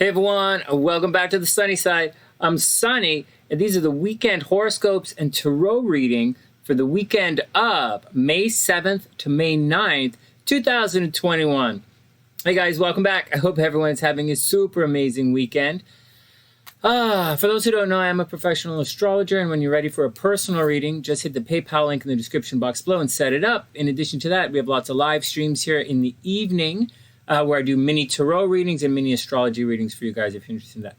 Hey everyone, welcome back to the sunny side. I'm Sunny, and these are the weekend horoscopes and tarot reading for the weekend of May 7th to May 9th, 2021. Hey guys, welcome back. I hope everyone's having a super amazing weekend. For those who don't know, I'm a professional astrologer, and when you're ready for a personal reading, just hit the PayPal link in the description box below and set it up. In addition to that, we have lots of live streams here in the evening where I do mini tarot readings and mini astrology readings for you guys if you're interested in that.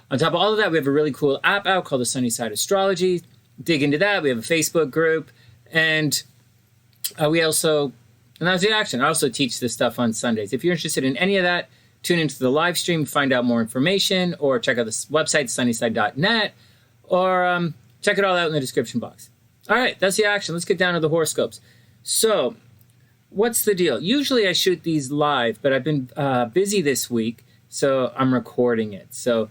On top of all of that, we have a really cool app out called TheSunnySide Astrology. Dig into that. We have a Facebook group, and we also, and that's the action. I also teach this stuff on Sundays. If you're interested in any of that, tune into the live stream, find out more information, or check out the website, TheSunnySide.net, or check it all out in the description box. All right, that's the action. Let's get down to the horoscopes. So, what's the deal? Usually I shoot these live, but I've been busy this week, so I'm recording it. So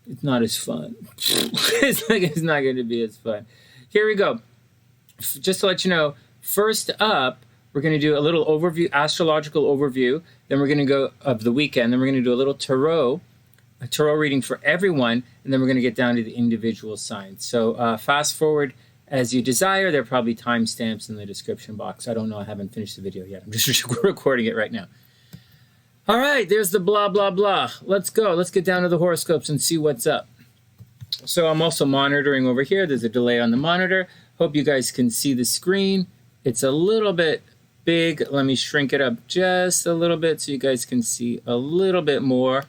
it's not as fun. it's not going to be as fun. Here we go. Just to let you know, first up, we're going to do a little overview, astrological overview. Then we're going to go of the weekend. Then we're going to do a little a tarot reading for everyone. And then we're going to get down to the individual signs. So fast forward as you desire. There are probably timestamps in the description box. I don't know. I haven't finished the video yet. I'm just recording it right now. All right. There's the blah, blah, blah. Let's go. Let's get down to the horoscopes and see what's up. So I'm also monitoring over here. There's a delay on the monitor. Hope you guys can see the screen. It's a little bit big. Let me shrink it up just a little bit so you guys can see a little bit more.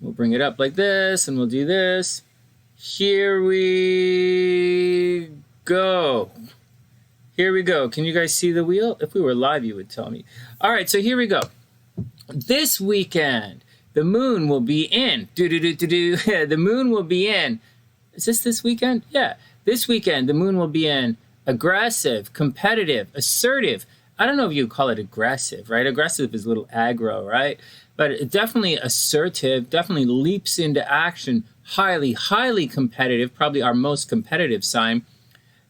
We'll bring it up like this, and we'll do this. Here we go. Here we go. Can you guys see the wheel? If we were live, you would tell me. All right, so here we go. This weekend, the moon will be in. The moon will be in. Is this weekend? Yeah. This weekend, the moon will be in aggressive, competitive, assertive. I don't know if you call it aggressive, right? Aggressive is a little aggro, right? But it definitely assertive, definitely leaps into action, highly, highly competitive, probably our most competitive sign.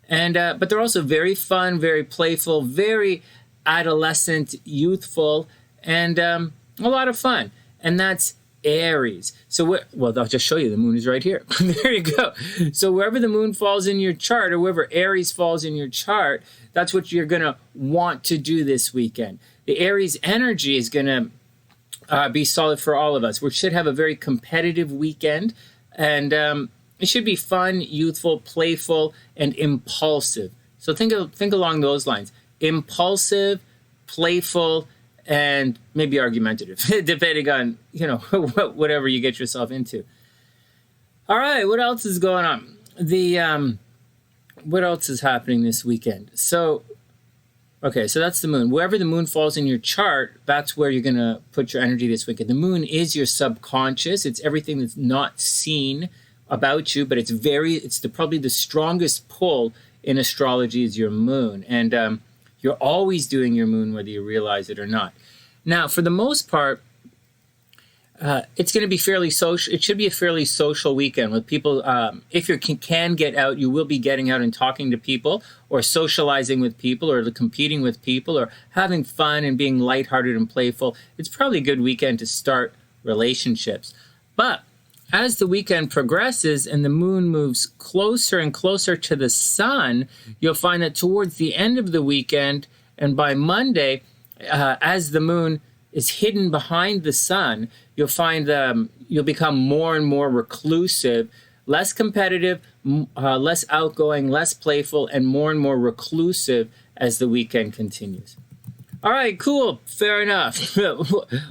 And but they're also very fun, very playful, very adolescent, youthful, and a lot of fun. And that's Aries. So, well, I'll just show you. The moon is right here. There you go. So wherever the moon falls in your chart, or wherever Aries falls in your chart, that's what you're going to want to do this weekend. The Aries energy is going to be solid for all of us. We should have a very competitive weekend, and it should be fun, youthful, playful, and impulsive. So think along those lines. Impulsive, playful, and maybe argumentative, depending on, whatever you get yourself into. All right, what else is going on? What else is happening this weekend? So, okay, so that's the moon. Wherever the moon falls in your chart, that's where you're going to put your energy this weekend. The moon is your subconscious. It's everything that's not seen about you, but it's probably the strongest pull in astrology is your moon. And you're always doing your moon, whether you realize it or not. Now, for the most part, it's going to be fairly social. It should be a fairly social weekend with people. If you can get out, you will be getting out and talking to people, or socializing with people, or competing with people, or having fun and being lighthearted and playful. It's probably a good weekend to start relationships. But as the weekend progresses and the moon moves closer and closer to the sun, you'll find that towards the end of the weekend and by Monday, as the moon is hidden behind the sun, you'll find you'll become more and more reclusive, less competitive, less outgoing, less playful, and more reclusive as the weekend continues. All right, cool. Fair enough.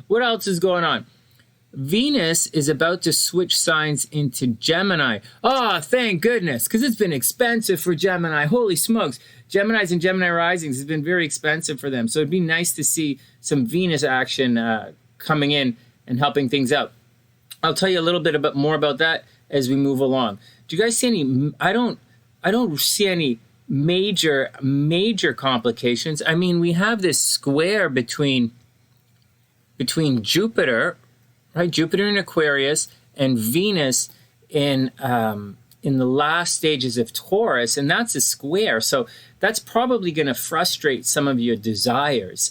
What else is going on? Venus is about to switch signs into Gemini. Oh, thank goodness, because it's been expensive for Gemini. Holy smokes. Geminis and Gemini risings has been very expensive for them. So it'd be nice to see some Venus action coming in and helping things out. I'll tell you a little bit more about that as we move along. Do you guys see any? I don't see any major complications. I mean, we have this square between Jupiter, right? Jupiter in Aquarius and Venus in the last stages of Taurus, and that's a square. So that's probably going to frustrate some of your desires.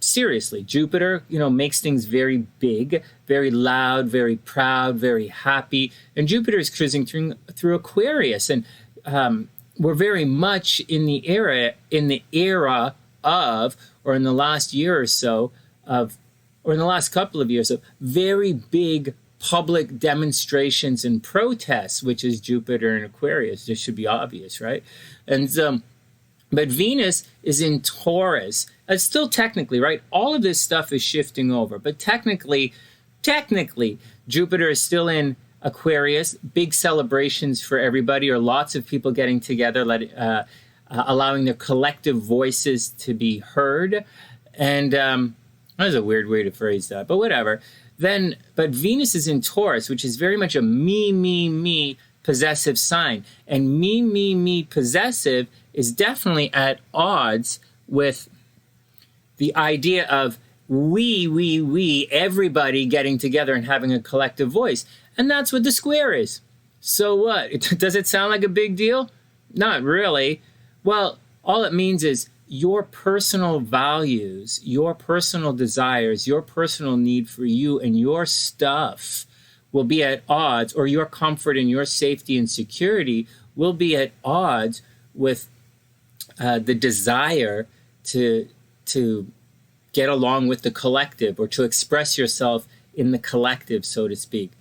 seriously. Jupiter, makes things very big, very loud, very proud, very happy. And Jupiter is cruising through Aquarius, and we're very much in the era of, or in the last year or so of, or in the last couple of years of very big public demonstrations and protests, which is Jupiter and Aquarius. This should be obvious, right? And but Venus is in Taurus. It's still technically, right? All of this stuff is shifting over, but technically, Jupiter is still in Aquarius. Big celebrations for everybody, or lots of people getting together, allowing their collective voices to be heard. And that was a weird way to phrase that, but whatever. But Venus is in Taurus, which is very much a me possessive sign. And me possessive is definitely at odds with the idea of we, everybody getting together and having a collective voice. And that's what the square is. So what? Does it sound like a big deal? Not really. Well, all it means is your personal values, your personal desires, your personal need for you and your stuff will be at odds, or your comfort and your safety and security will be at odds with the desire to get along with the collective, or to express yourself in the collective, so to speak.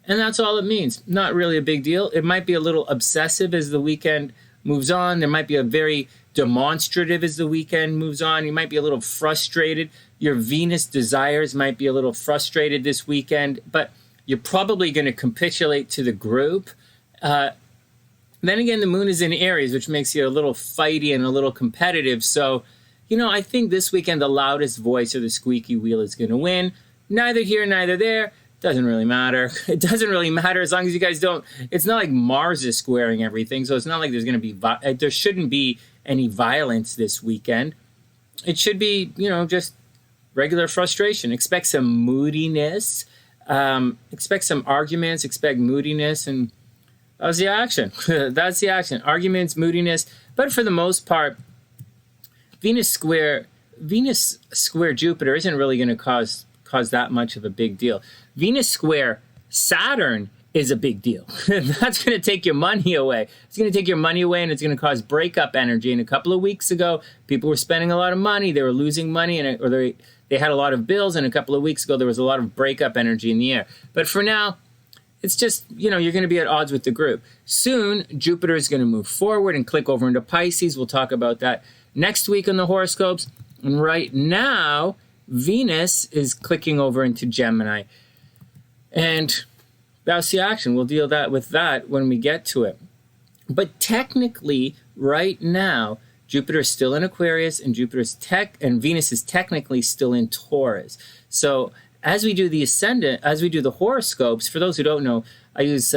And that's all it means. Not really a big deal. It might be a little obsessive as the weekend moves on. There might be a very demonstrative as the weekend moves on. You might be a little frustrated. Your Venus desires might be a little frustrated this weekend, but you're probably going to capitulate to the group. Then again, the moon is in Aries, which makes you a little fighty and a little competitive. So, I think this weekend the loudest voice or the squeaky wheel is going to win. Neither here, neither there. Doesn't really matter. It doesn't really matter as long as you guys don't. It's not like Mars is squaring everything, so it's not like there's going to be. There shouldn't be any violence this weekend. It should be, just regular frustration. Expect some moodiness. Expect some arguments. Expect moodiness, and that's the action. That's the action. Arguments, moodiness. But for the most part, Venus square Jupiter isn't really going to cause that much of a big deal. Venus square Saturn is a big deal. That's going to take your money away. It's going to take your money away, and it's going to cause breakup energy. And a couple of weeks ago, people were spending a lot of money. They were losing money, or they had a lot of bills. And a couple of weeks ago, there was a lot of breakup energy in the air. But for now, it's just, you're going to be at odds with the group. Soon, Jupiter is going to move forward and click over into Pisces. We'll talk about that next week on the horoscopes. And right now, Venus is clicking over into Gemini. And that's the action. We'll deal with that when we get to it. But technically, right now, Jupiter is still in Aquarius, and Venus is technically still in Taurus. So as we do the ascendant, as we do the horoscopes, for those who don't know, I use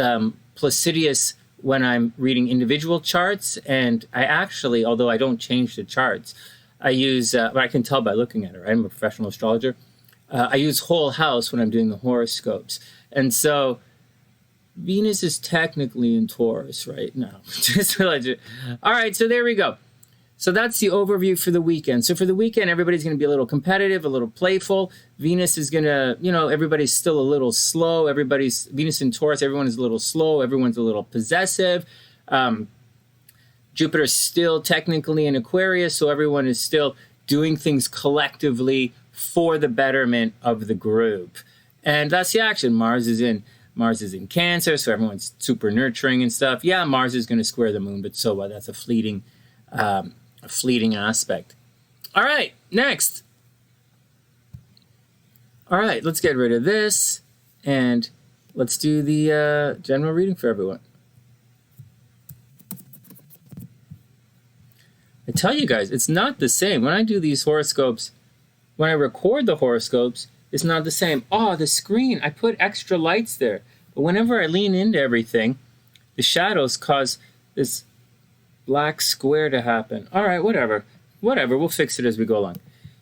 Placidius when I'm reading individual charts, and I actually, although I don't change the charts, I use, but I can tell by looking at it, right? I'm a professional astrologer. I use whole house when I'm doing the horoscopes. And so Venus is technically in Taurus right now. Just to let you. All right, so there we go. So that's the overview for the weekend. So for the weekend, everybody's going to be a little competitive, a little playful. Venus is going to, everybody's still a little slow. Venus in Taurus, everyone is a little slow. Everyone's a little possessive. Jupiter's still technically in Aquarius, so everyone is still doing things collectively for the betterment of the group. And that's the action. Mars is in Cancer, so everyone's super nurturing and stuff. Yeah, Mars is going to square the moon, but so what? That's a fleeting aspect. All right, next. All right, let's get rid of this, and let's do the general reading for everyone. I tell you guys, it's not the same. When I do these horoscopes, when I record the horoscopes, it's not the same. Oh, the screen, I put extra lights there. But whenever I lean into everything, the shadows cause this black square to happen. All right, whatever. We'll fix it as we go along.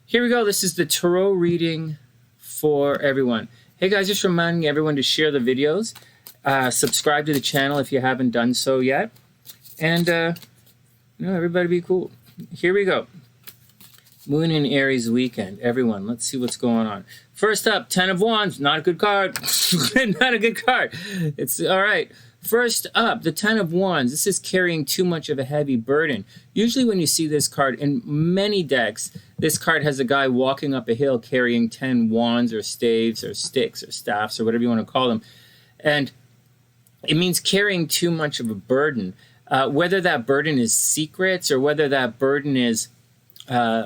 Here we go. This is the tarot reading for everyone. Hey guys, just reminding everyone to share the videos. Subscribe to the channel if you haven't done so yet. And everybody be cool. Here we go. Moon in Aries weekend. Everyone, let's see what's going on. First up, 10 of Wands. Not a good card. Not a good card. It's all right. First up, the 10 of Wands. This is carrying too much of a heavy burden. Usually when you see this card in many decks, this card has a guy walking up a hill carrying 10 wands or staves or sticks or staffs or whatever you want to call them. And it means carrying too much of a burden. Whether that burden is secrets or whether that burden is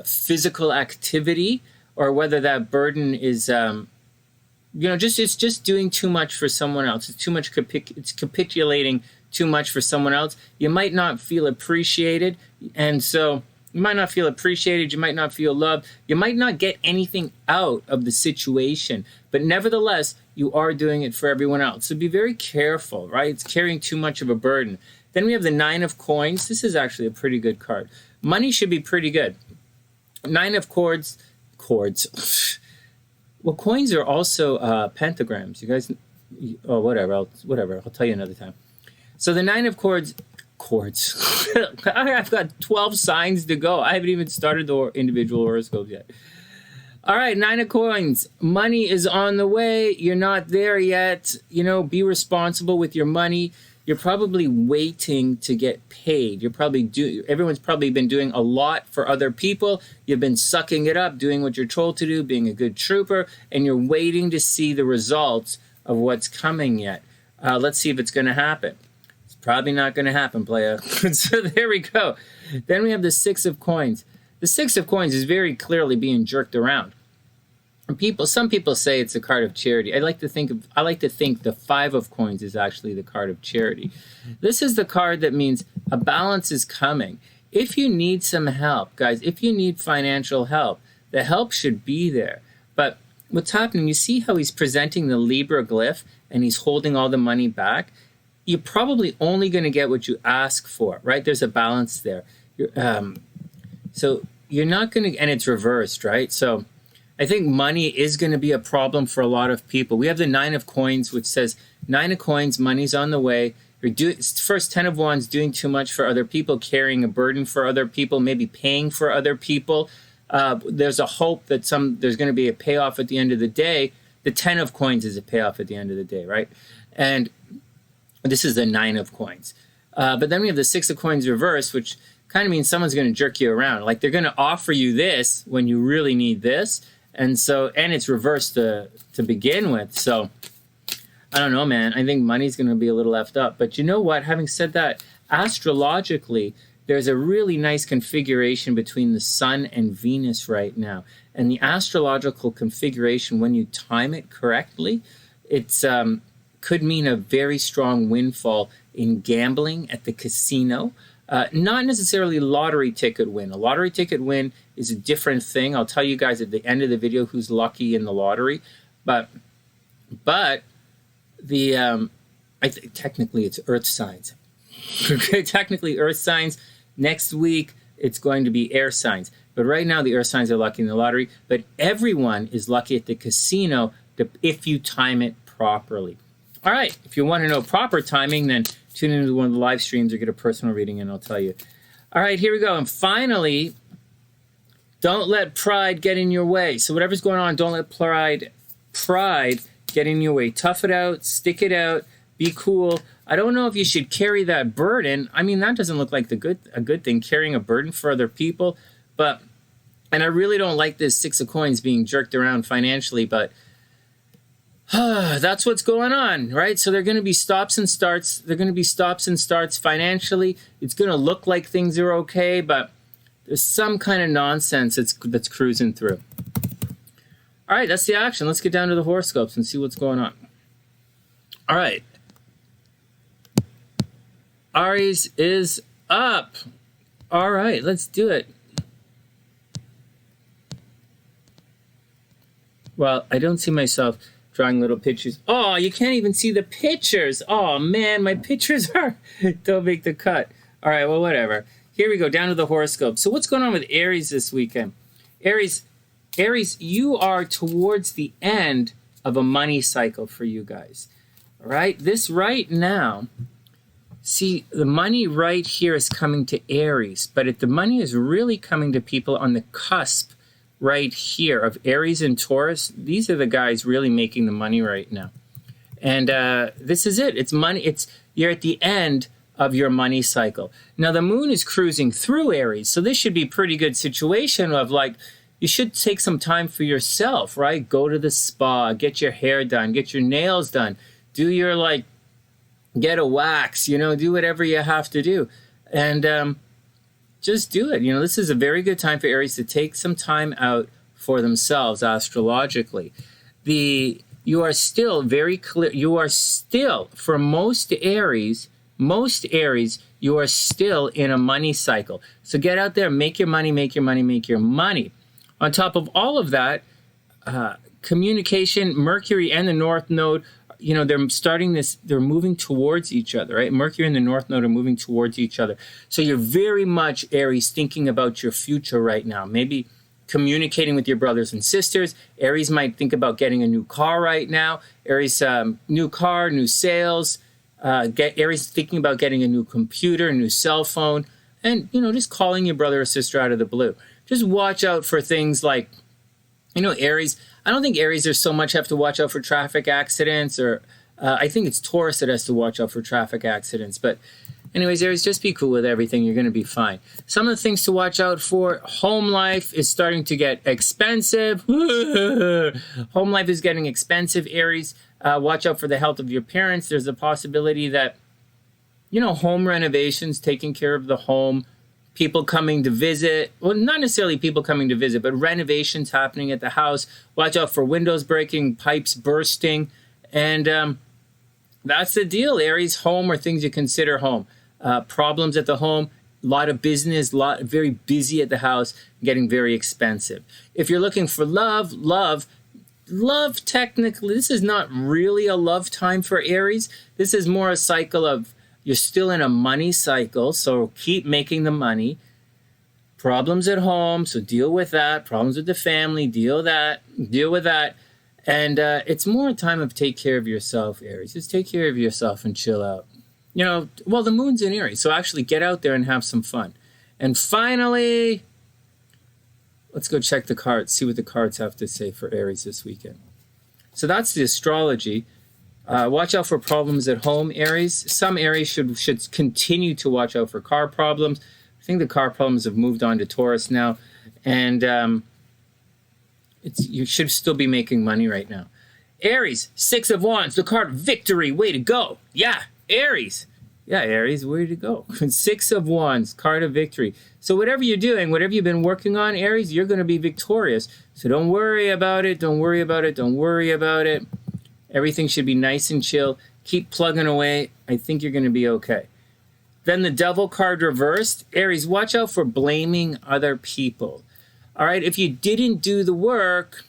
physical activity, or whether that burden is, it's just doing too much for someone else. It's too much. It's capitulating too much for someone else. You might not feel appreciated, and so you might not feel appreciated. You might not feel loved. You might not get anything out of the situation, but nevertheless, you are doing it for everyone else. So be very careful, right? It's carrying too much of a burden. Then we have the 9 of Coins. This is actually a pretty good card. Money should be pretty good. 9 of Cords. Well, coins are also pentagrams. You guys, oh, whatever. I'll tell you another time. So the 9 of Cords. I've got 12 signs to go. I haven't even started the individual horoscopes yet. All right, 9 of Coins. Money is on the way. You're not there yet. Be responsible with your money. You're probably waiting to get paid. Everyone's probably been doing a lot for other people. You've been sucking it up, doing what you're told to do, being a good trooper, and you're waiting to see the results of what's coming yet. Let's see if it's going to happen. It's probably not going to happen, playa. So there we go. Then we have the 6 of Coins. The 6 of Coins is very clearly being jerked around. And some people say it's a card of charity. I like to think the 5 of Coins is actually the card of charity. This is the card that means a balance is coming. If you need some help, guys, if you need financial help, the help should be there. But what's happening, you see how he's presenting the Libra glyph and he's holding all the money back? You're probably only going to get what you ask for, right? There's a balance there. So you're not going to, and it's reversed, right? So I think money is going to be a problem for a lot of people. We have the 9 of Coins, which says 9 of Coins, money's on the way. First 10 of Wands, doing too much for other people, carrying a burden for other people, maybe paying for other people. There's a hope that there's going to be a payoff at the end of the day. The 10 of Coins is a payoff at the end of the day, right? And this is the 9 of Coins. But then we have the 6 of Coins reversed, which kind of means someone's going to jerk you around. Like they're going to offer you this when you really need this. And it's reversed to begin with. So I don't know, man. I think money's going to be a little left up. But you know what? Having said that, astrologically, there's a really nice configuration between the Sun and Venus right now. And the astrological configuration, when you time it correctly, it's could mean a very strong windfall in gambling at the casino. Not necessarily lottery ticket win. A lottery ticket win is a different thing. I'll tell you guys at the end of the video who's lucky in the lottery. But the technically it's Earth signs. Technically Earth signs. Next week it's going to be air signs. But right now the Earth signs are lucky in the lottery. But everyone is lucky at the casino if you time it properly. All right. If you want to know proper timing, then tune into one of the live streams or get a personal reading and I'll tell you. All right, here we go. And finally, don't let pride get in your way. So whatever's going on, don't let pride get in your way. Tough it out, stick it out, be cool. I don't know if you should carry that burden. I mean, that doesn't look like a good thing, carrying a burden for other people. And I really don't like this 6 of Coins being jerked around financially, but that's what's going on, right? So there are going to be stops and starts. There are going to be stops and starts financially. It's going to look like things are okay, but there's some kind of nonsense that's cruising through. All right, that's the action. Let's get down to the horoscopes and see what's going on. All right. Aries is up. All right, let's do it. Well, I don't see myself drawing little pictures. Oh, you can't even see the pictures. Oh, man, my pictures don't make the cut. All right, well, whatever. Here we go, down to the horoscope. So what's going on with Aries this weekend? Aries, you are towards the end of a money cycle for you guys. All right? This right now See, the money right here is coming to Aries, but the money is really coming to people on the cusp right here of Aries and Taurus. These are the guys really making the money right now. And this is it. It's money. You're at the end of your money cycle. Now, the moon is cruising through Aries, so this should be a pretty good situation of like, you should take some time for yourself, right? Go to the spa, get your hair done, get your nails done, do your like, get a wax, you know, do whatever you have to do. And just do it. You know, this is a very good time for Aries to take some time out for themselves astrologically. You are still very clear. You are still, for most Aries, you are still in a money cycle. So get out there, make your money, make your money, make your money. On top of all of that, communication, Mercury and the North Node, you know, they're moving towards each other, right? Mercury and the North Node are moving towards each other. So you're very much, Aries, thinking about your future right now. Maybe communicating with your brothers and sisters. Aries might think about getting a new car right now. Aries, new car, new sales. Aries thinking about getting a new computer, a new cell phone. And, you know, just calling your brother or sister out of the blue. Just watch out for things like, you know, Aries. I don't think Aries are so much have to watch out for traffic accidents, or I think it's Taurus that has to watch out for traffic accidents. But anyways, Aries, just be cool with everything. You're going to be fine. Some of the things to watch out for, home life is starting to get expensive. Home life is getting expensive, Aries. Watch out for the health of your parents. There's a possibility that, you know, home renovations, taking care of the home, people coming to visit, well, not necessarily people coming to visit, but renovations happening at the house. Watch out for windows breaking, pipes bursting. And that's the deal, Aries. Home or things you consider home. Problems at the home, a lot of business, very busy at the house, getting very expensive. If you're looking for love, technically, this is not really a love time for Aries. This is more a cycle of, you're still in a money cycle, so keep making the money. Problems at home, so deal with that. Problems with the family, deal with that. And it's more a time of take care of yourself, Aries. Just take care of yourself and chill out. You know, well, the moon's in Aries, so actually get out there and have some fun. And finally, let's go check the cards, see what the cards have to say for Aries this weekend. So that's the astrology. Watch out for problems at home, Aries. Some Aries should continue to watch out for car problems. I think the car problems have moved on to Taurus now. And you should still be making money right now. Aries, Six of Wands, the card victory. Way to go. Yeah, Aries. Yeah, Aries, way to go. Six of Wands, card of victory. So whatever you're doing, whatever you've been working on, Aries, you're going to be victorious. So don't worry about it. Don't worry about it. Don't worry about it. Everything should be nice and chill. Keep plugging away. I think you're going to be okay. Then the Devil card reversed. Aries, watch out for blaming other people. All right, if you didn't do the work,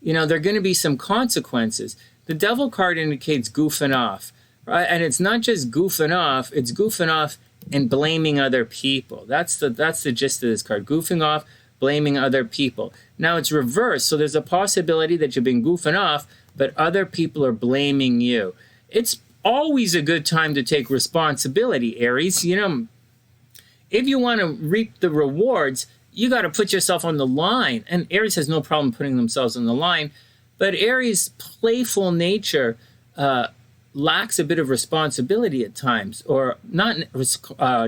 you know, there are going to be some consequences. The Devil card indicates goofing off. Right? And it's not just goofing off, it's goofing off and blaming other people. That's the gist of this card. Goofing off, blaming other people. Now it's reversed, so there's a possibility that you've been goofing off, but other people are blaming you. It's always a good time to take responsibility, Aries. You know, if you want to reap the rewards, you got to put yourself on the line. And Aries has no problem putting themselves on the line. But Aries' playful nature lacks a bit of responsibility at times, or not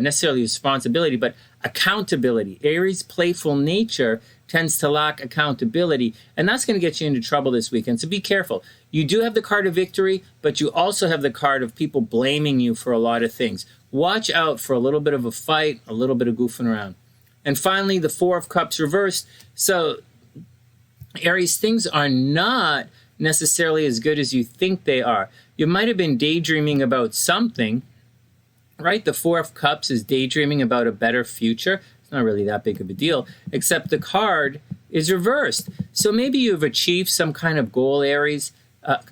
necessarily responsibility, but accountability. Aries' playful nature tends to lack accountability, and that's going to get you into trouble this weekend. So be careful. You do have the card of victory, but you also have the card of people blaming you for a lot of things. Watch out for a little bit of a fight, a little bit of goofing around. And finally, the Four of Cups reversed. So Aries, things are not necessarily as good as you think they are. You might have been daydreaming about something, right? The Four of Cups is daydreaming about a better future. It's not really that big of a deal, except the card is reversed. So maybe you've achieved some kind of goal, Aries.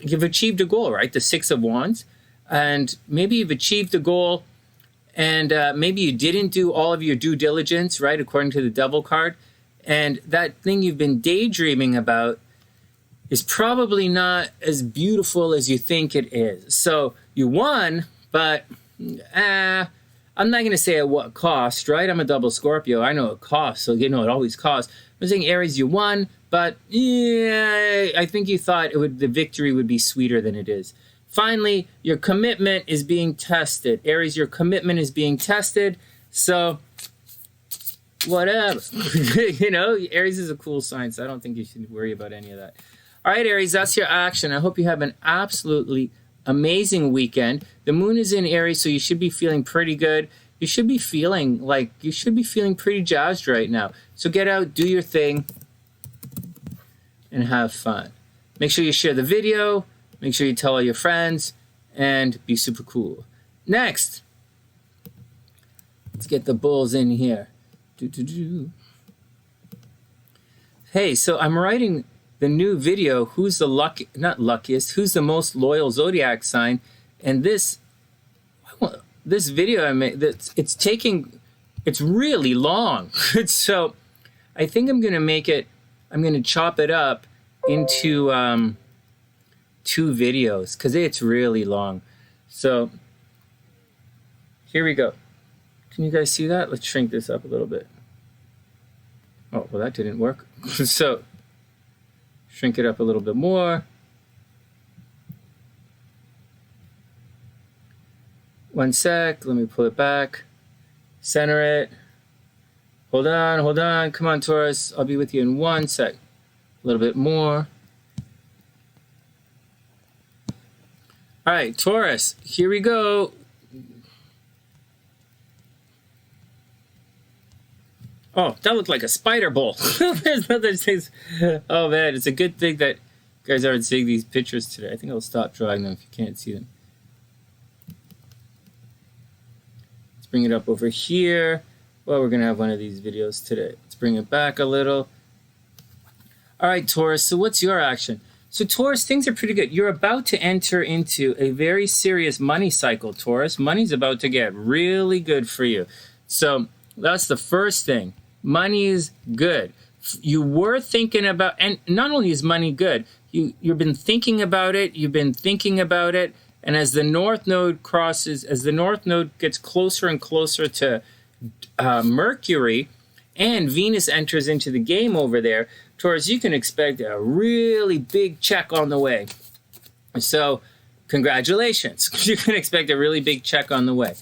You've achieved a goal, right? The Six of Wands. And maybe you've achieved a goal, and maybe you didn't do all of your due diligence, right, according to the Devil card. And that thing you've been daydreaming about is probably not as beautiful as you think it is. So you won, but I'm not going to say at what cost, right? I'm a double Scorpio. I know it costs, so it always costs. I'm saying Aries, you won, but yeah, I think you thought the victory would be sweeter than it is. Finally, your commitment is being tested. Aries, your commitment is being tested, so whatever. Aries is a cool sign, so I don't think you should worry about any of that. All right, Aries, that's your action. I hope you have an absolutely amazing weekend. The moon is in Aries, so you should be feeling pretty good. You should be feeling pretty jazzed right now. So get out, do your thing, and have fun. Make sure you share the video. Make sure you tell all your friends, and be super cool. Next, let's get the bulls in here. Hey, so I'm writing the new video, who's the who's the most loyal zodiac sign, and this video I made, it's really long. So I think I'm gonna chop it up into 2 videos because it's really long. So here we go. Can you guys see that? Let's shrink this up a little bit. Oh, well, that didn't work. So shrink it up a little bit more. One sec, let me pull it back. Center it. Hold on. Come on, Taurus. I'll be with you in 1 sec. A little bit more. All right, Taurus, here we go. Oh, that looked like a spider bowl. There's other things. Oh, man, it's a good thing that you guys aren't seeing these pictures today. I think I'll stop drawing them if you can't see them. Let's bring it up over here. Well, we're going to have one of these videos today. Let's bring it back a little. All right, Taurus, so what's your action? So, Taurus, things are pretty good. You're about to enter into a very serious money cycle, Taurus. Money's about to get really good for you. So, that's the first thing. Money is good. You were thinking about, and not only is money good, you've been thinking about it, and as the North Node gets closer and closer to Mercury, and Venus enters into the game over there, Taurus, you can expect a really big check on the way. So, congratulations. You can expect a really big check on the way.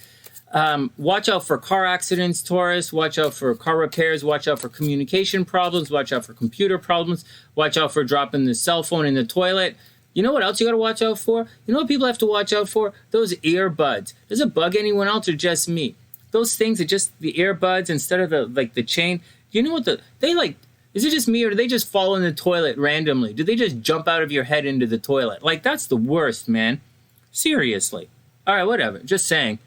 Watch out for car accidents, Taurus. Watch out for car repairs. Watch out for communication problems. Watch out for computer problems. Watch out for dropping the cell phone in the toilet. You know what else you got to watch out for? You know what people have to watch out for? Those earbuds. Does it bug anyone else or just me? Those things are just the earbuds instead of the chain. You know what is it just me or do they just fall in the toilet randomly? Do they just jump out of your head into the toilet? That's the worst, man. Seriously. All right, whatever. Just saying.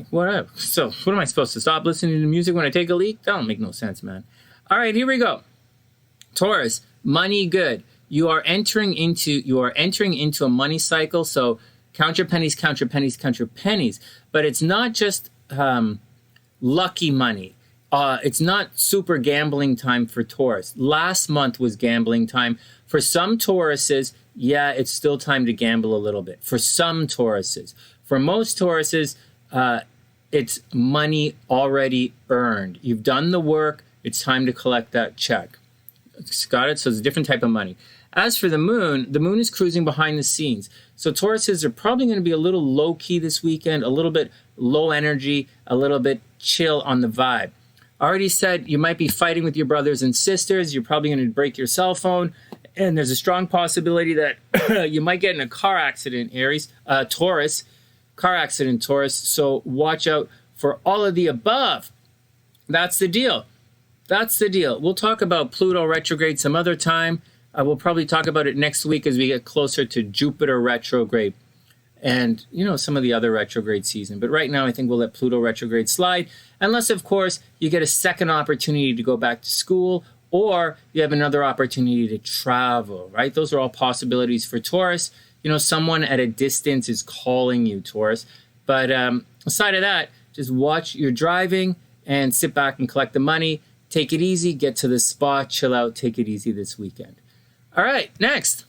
Whatever. So, what am I supposed to stop listening to music when I take a leak? That don't make no sense, man. All right, here we go. Taurus, money good. You are entering into a money cycle. So, count your pennies. But it's not just lucky money. It's not super gambling time for Taurus. Last month was gambling time. For some Tauruses, yeah, it's still time to gamble a little bit. For some Tauruses. For most Tauruses, it's money already earned. You've done the work. It's time to collect that check. Got it? So it's a different type of money. As for the moon is cruising behind the scenes. So Tauruses are probably going to be a little low-key this weekend, a little bit low energy, a little bit chill on the vibe. I already said you might be fighting with your brothers and sisters. You're probably going to break your cell phone. And there's a strong possibility that you might get in a car accident, Taurus. Car accident, Taurus. So watch out for all of the above. That's the deal. We'll talk about Pluto retrograde some other time. We'll probably talk about it next week as we get closer to Jupiter retrograde and, some of the other retrograde season. But right now, I think we'll let Pluto retrograde slide. Unless, of course, you get a second opportunity to go back to school or you have another opportunity to travel, right? Those are all possibilities for Taurus. Someone at a distance is calling you, Taurus. But aside of that, just watch your driving and sit back and collect the money. Take it easy, get to the spa, chill out, take it easy this weekend. All right, next.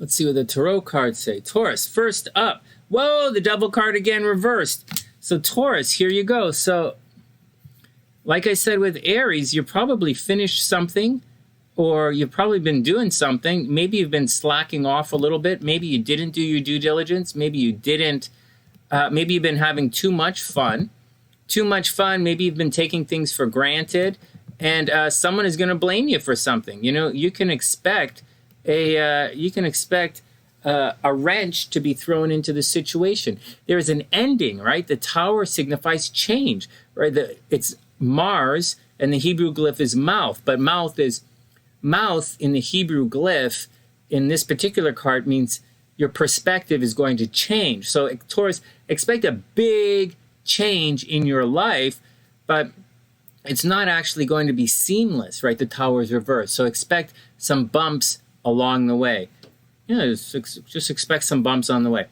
Let's see what the Tarot cards say. Taurus, first up. Whoa, the Devil card again reversed. So Taurus, here you go. So like I said with Aries, you probably finished something, or you've probably been doing something. Maybe you've been slacking off a little bit. Maybe you didn't do your due diligence. Maybe you didn't. Maybe you've been having too much fun. Too much fun. Maybe you've been taking things for granted, and someone is going to blame you for something. You know, you can expect a wrench to be thrown into the situation. There is an ending, right? The tower signifies change, right? It's Mars, and the Hebrew glyph is mouth, but mouth in the Hebrew glyph in this particular card means your perspective is going to change. So Taurus, expect a big change in your life, but it's not actually going to be seamless, right? The tower is reversed. So expect some bumps along the way. Yeah, just expect some bumps on the way.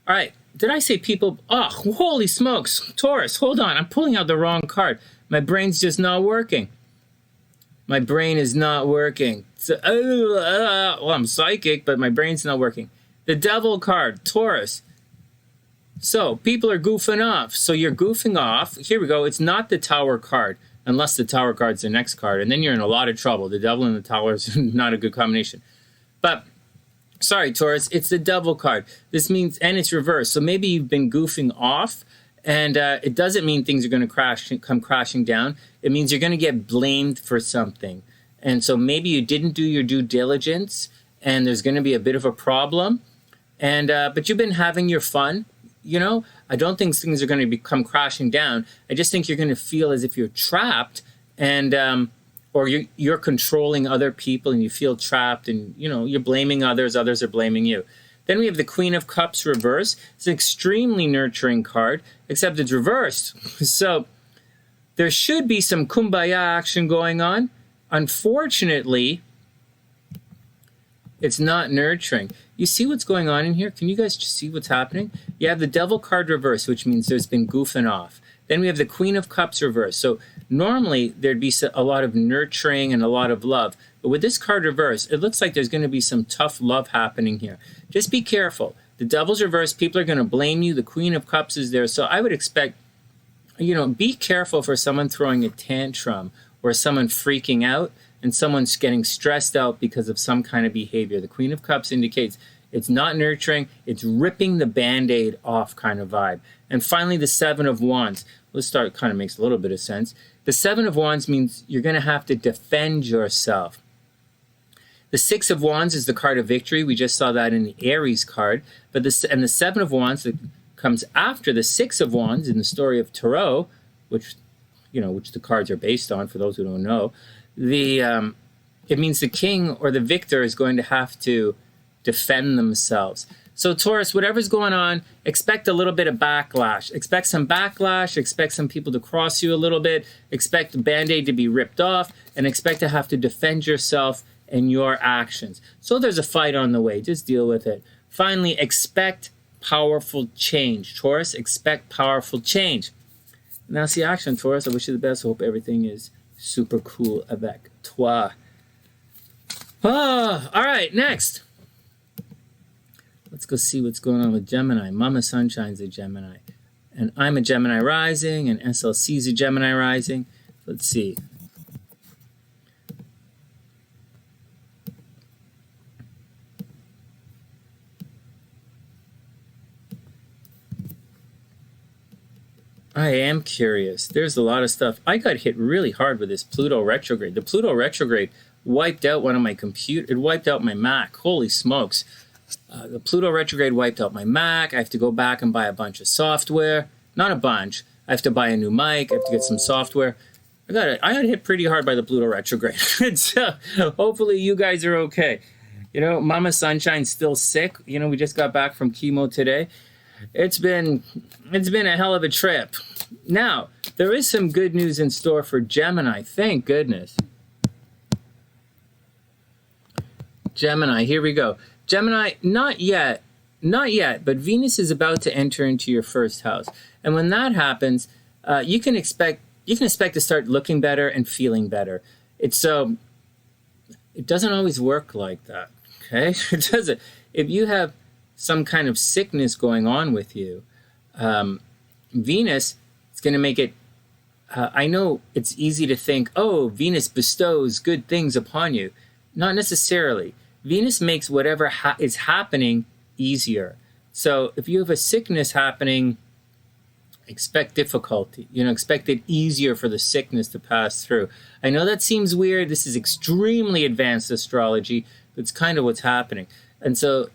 All right. Did I say people? Oh, holy smokes. Taurus, hold on. I'm pulling out the wrong card. My brain's just not working. My brain is not working. So, well, I'm psychic, but my brain's not working. The Devil card, Taurus. So people are goofing off. So you're goofing off. Here we go. It's not the Tower card, unless the Tower card's the next card. And then you're in a lot of trouble. The Devil and the Tower is not a good combination. But sorry, Taurus, it's the Devil card. This means, and it's reversed. So maybe you've been goofing off, and it doesn't mean things are going to come crashing down. It means you're going to get blamed for something. And so maybe you didn't do your due diligence, and there's going to be a bit of a problem. And but you've been having your fun. You know, I don't think things are going to come crashing down. I just think you're going to feel as if you're trapped, and or you're controlling other people, and you feel trapped, and you know you're blaming others. Others are blaming you. Then we have the Queen of Cups reverse. It's an extremely nurturing card, except it's reversed. So there should be some kumbaya action going on. Unfortunately, it's not nurturing. You see what's going on in here? Can you guys just see what's happening? You have the Devil card reverse, which means there's been goofing off. Then we have the Queen of Cups reverse. So normally there'd be a lot of nurturing and a lot of love. But with this card reverse, it looks like there's going to be some tough love happening here. Just be careful. The Devil's reverse, people are going to blame you. The Queen of Cups is there. So I would expect, you know, be careful for someone throwing a tantrum or someone freaking out and someone's getting stressed out because of some kind of behavior. The Queen of Cups indicates it's not nurturing, it's ripping the Band-Aid off kind of vibe. And finally, the Seven of Wands. Let's start, kind of makes a little bit of sense. The Seven of Wands means you're going to have to defend yourself. The Six of Wands is the card of victory. We just saw that in the Aries card. But the Seven of Wands that comes after the Six of Wands in the story of Tarot, which the cards are based on, for those who don't know, it means the king or the victor is going to have to defend themselves. So Taurus, whatever's going on, expect a little bit of backlash. Expect some backlash, expect some people to cross you a little bit, expect the Band-Aid to be ripped off, and expect to have to defend yourself and your actions. So there's a fight on the way. Just deal with it. Finally, expect powerful change. Taurus, expect powerful change. Now see action, Taurus. I wish you the best. I hope everything is super cool avec toi. Oh, all right, next. Let's go see what's going on with Gemini. Mama Sunshine's a Gemini. And I'm a Gemini rising, and SLC's a Gemini rising. Let's see. I am curious. There's a lot of stuff. I got hit really hard with this Pluto retrograde. The Pluto retrograde wiped out one of my computer. It wiped out my Mac. Holy smokes. The Pluto retrograde wiped out my Mac. I have to go back and buy a bunch of software. Not a bunch. I have to buy a new mic. I have to get some software. I got hit pretty hard by the Pluto retrograde. So hopefully you guys are okay. You know, Mama Sunshine's still sick. You know, we just got back from chemo today. It's been a hell of a trip. Now, there is some good news in store for Gemini. Thank goodness. Gemini, here we go. Gemini, not yet, but Venus is about to enter into your first house. And when that happens, you can expect to start looking better and feeling better. It doesn't always work like that. Okay, it doesn't. If you have some kind of sickness going on with you, Venus is going to make it. I know it's easy to think, oh, Venus bestows good things upon you. Not necessarily. Venus makes whatever is happening easier. So if you have a sickness happening, expect difficulty. Expect it easier for the sickness to pass through. I know that seems weird. This is extremely advanced astrology. It's kind of what's happening. And so,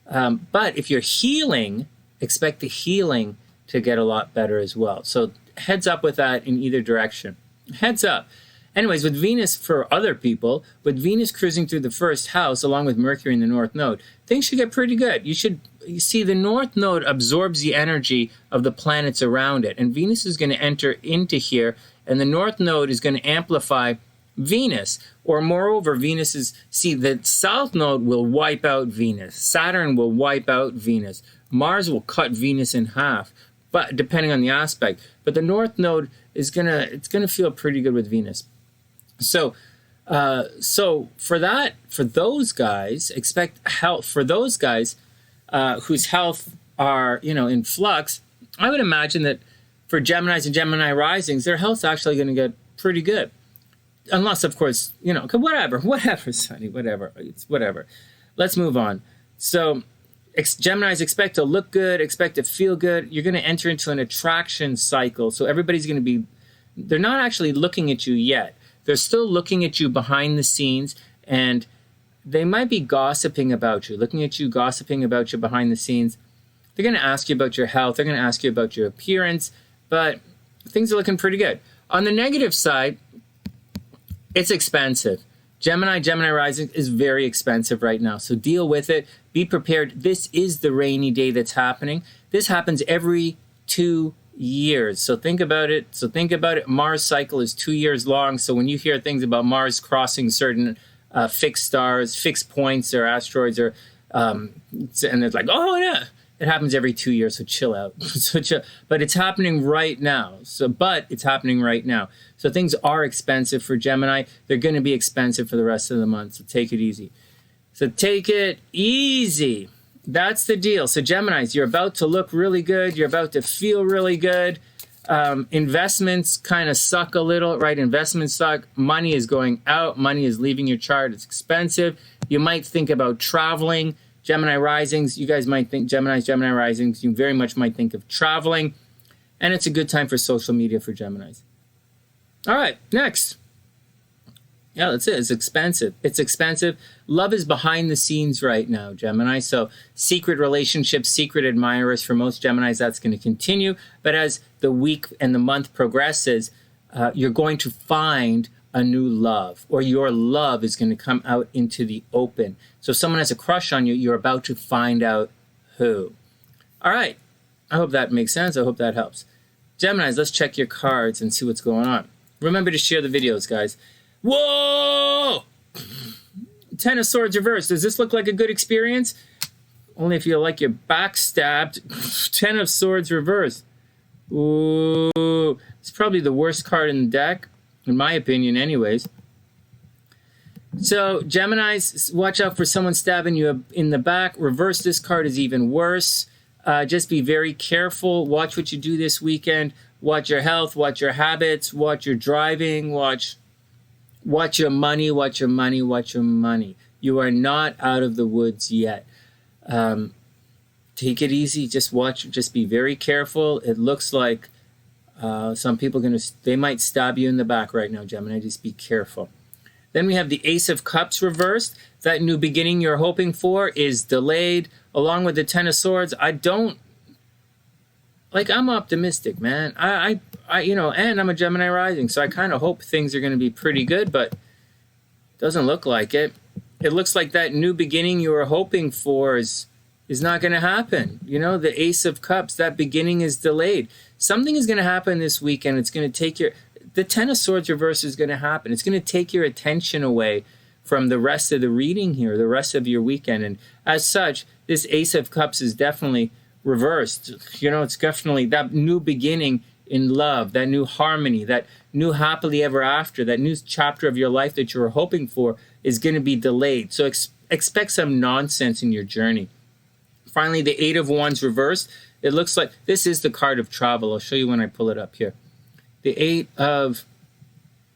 but if you're healing, expect the healing to get a lot better as well. So heads up with that in either direction. Heads up. Anyways, with Venus, for other people, with Venus cruising through the first house, along with Mercury in the North Node, things should get pretty good. You see, the North Node absorbs the energy of the planets around it, and Venus is going to enter into here, and the North Node is going to amplify Venus. Or moreover, the South Node will wipe out Venus. Saturn will wipe out Venus. Mars will cut Venus in half, but depending on the aspect. But the North Node is gonna feel pretty good with Venus. So for those guys, expect health. For those guys whose health are, in flux, I would imagine that for Geminis and Gemini risings, their health's actually going to get pretty good. Unless, of course, whatever, Sunny, whatever. It's whatever. Let's move on. So Geminis expect to look good, expect to feel good. You're going to enter into an attraction cycle. So everybody's going to be, they're not actually looking at you yet. They're still looking at you behind the scenes, and they might be gossiping about you, looking at you, gossiping about you behind the scenes. They're going to ask you about your health. They're going to ask you about your appearance, but things are looking pretty good. On the negative side, it's expensive. Gemini rising is very expensive right now, so deal with it. Be prepared. This is the rainy day that's happening. This happens every 2 years. So think about it. Mars cycle is 2 years long. So when you hear things about Mars crossing certain fixed stars, fixed points or asteroids, or and it's like, oh yeah, it happens every 2 years. So chill out. But it's happening right now. So things are expensive for Gemini. They're going to be expensive for the rest of the month. So take it easy. That's the deal. So Geminis, you're about to look really good. You're about to feel really good. Investments kind of suck a little, right? Investments suck. Money is going out. Money is leaving your chart. It's expensive. You might think about traveling. Gemini risings, you guys might think Gemini risings, you very much might think of traveling. And it's a good time for social media for Geminis. All right, next. Yeah, that's it. It's expensive. Love is behind the scenes right now, Gemini. So secret relationships, secret admirers, for most Geminis, that's going to continue. But as the week and the month progresses, you're going to find a new love, or your love is going to come out into the open. So if someone has a crush on you, you're about to find out who. All right. I hope that makes sense. I hope that helps. Geminis, let's check your cards and see what's going on. Remember to share the videos, guys. Whoa! 10 of Swords reversed. Does this look like a good experience? Only if you like your back stabbed. 10 of Swords reversed. Ooh. It's probably the worst card in the deck, in my opinion anyways. So Geminis, watch out for someone stabbing you in the back. Reverse this card is even worse. Just be very careful. Watch what you do this weekend. Watch your health, watch your habits, watch your driving, watch your money, watch your money, watch your money. You are not out of the woods yet. Take it easy. Just be very careful. It looks like some people they might stab you in the back right now, Gemini. Just be careful. Then we have the Ace of Cups reversed. That new beginning you're hoping for is delayed, along with the 10 of Swords. I'm optimistic, man. And I'm a Gemini rising, so I kind of hope things are going to be pretty good, but it doesn't look like it. It looks like that new beginning you were hoping for is not going to happen. The Ace of Cups, that beginning is delayed. Something is going to happen this weekend. It's going to take the 10 of Swords reverse is going to happen. It's going to take your attention away from the rest of the reading here, the rest of your weekend. And as such, this Ace of Cups is definitely reversed. It's definitely that new beginning in love, that new harmony, that new happily ever after, that new chapter of your life that you were hoping for is going to be delayed. So expect some nonsense in your journey. Finally, the Eight of Wands reversed. It looks like this is the card of travel. I'll show you when I pull it up here. The Eight of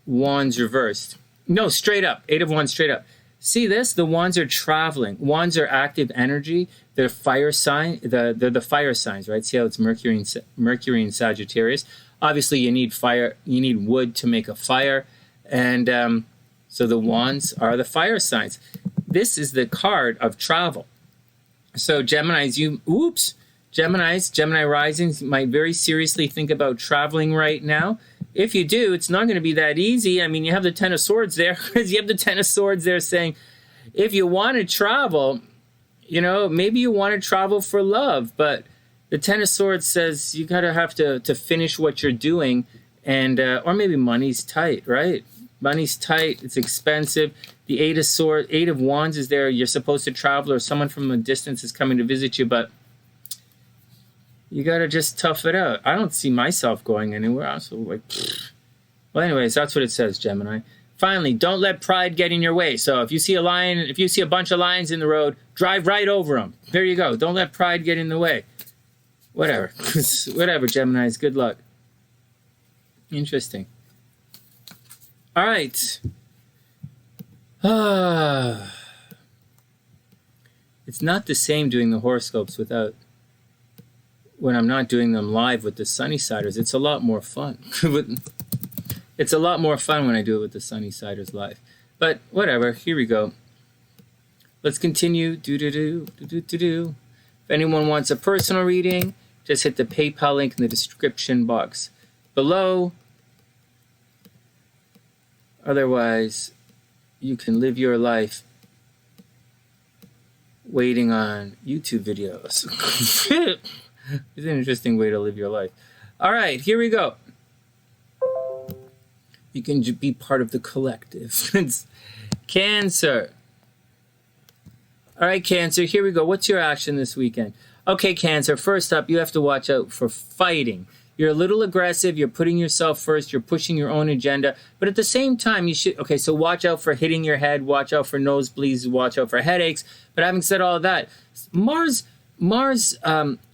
Wands reversed. No, straight up. Eight of Wands straight up. See this? The wands are traveling. Wands are active energy. They're fire sign. They're the fire signs, right? See how it's Mercury and Sagittarius. Obviously, you need fire. You need wood to make a fire, and so the wands are the fire signs. This is the card of travel. So Geminis, Gemini risings might very seriously think about traveling right now. If you do, it's not going to be that easy. I mean, you have the Ten of Swords there, because you have the Ten of Swords there saying, if you want to travel, you know, maybe you want to travel for love, but the Ten of Swords says you gotta have to finish what you're doing, and or maybe money's tight, right? Money's tight, it's expensive. The Eight of Wands is there. You're supposed to travel, or someone from a distance is coming to visit you, but you gotta just tough it out. I don't see myself going anywhere. I'm so like, pfft. Well, anyways, that's what it says, Gemini. Finally, don't let pride get in your way. So if you see a lion, if you see a bunch of lions in the road, drive right over them. There you go. Don't let pride get in the way. Whatever. Whatever, Geminis. Good luck. Interesting. All right. It's not the same doing the horoscopes when I'm not doing them live with the TheSunnySiders. It's a lot more fun. It's a lot more fun when I do it with the TheSunnySiders live. But whatever, here we go. Let's continue. If anyone wants a personal reading, just hit the PayPal link in the description box below. Otherwise, you can live your life waiting on YouTube videos. It's an interesting way to live your life. All right, here we go. You can be part of the collective. It's Cancer. All right, Cancer, here we go. What's your action this weekend? Okay, Cancer, first up, you have to watch out for fighting. You're a little aggressive. You're putting yourself first. You're pushing your own agenda. But at the same time, you should... Okay, so watch out for hitting your head. Watch out for nosebleeds. Watch out for headaches. But having said all that, Mars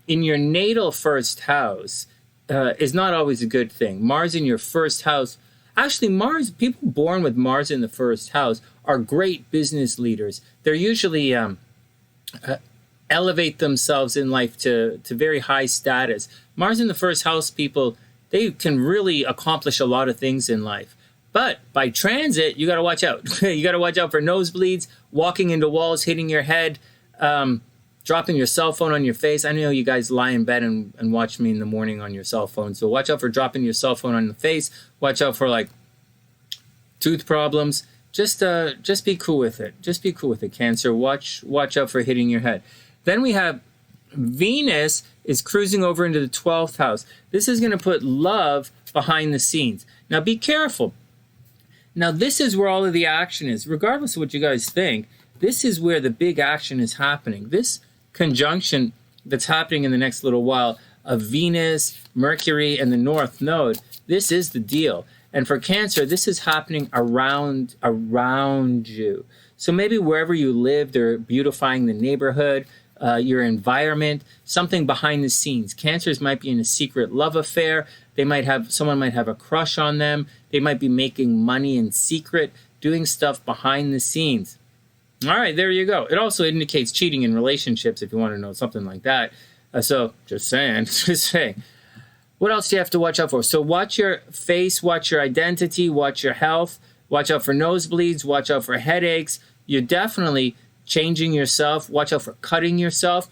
in your natal first house is not always a good thing. Mars in your first house... Actually, people born with Mars in the first house are great business leaders. They're usually elevate themselves in life to very high status. Mars in the first house people, they can really accomplish a lot of things in life. But by transit, you got to watch out. You got to watch out for nosebleeds, walking into walls, hitting your head, dropping your cell phone on your face. I know you guys lie in bed and watch me in the morning on your cell phone. So watch out for dropping your cell phone on the face. Watch out for like tooth problems. Just be cool with it. Just be cool with it, Cancer. Watch out for hitting your head. Then we have Venus is cruising over into the 12th house. This is going to put love behind the scenes. Now be careful. Now this is where all of the action is. Regardless of what you guys think, this is where the big action is happening. This conjunction that's happening in the next little while of Venus, Mercury, and the North Node, this is the deal. And for Cancer, this is happening around you. So maybe wherever you live, they're beautifying the neighborhood, your environment, something behind the scenes. Cancers might be in a secret love affair. Someone might have a crush on them. They might be making money in secret, doing stuff behind the scenes. All right, there you go. It also indicates cheating in relationships if you want to know something like that. So just saying. What else do you have to watch out for? So watch your face, watch your identity, watch your health, watch out for nosebleeds, watch out for headaches. You're definitely changing yourself. Watch out for cutting yourself.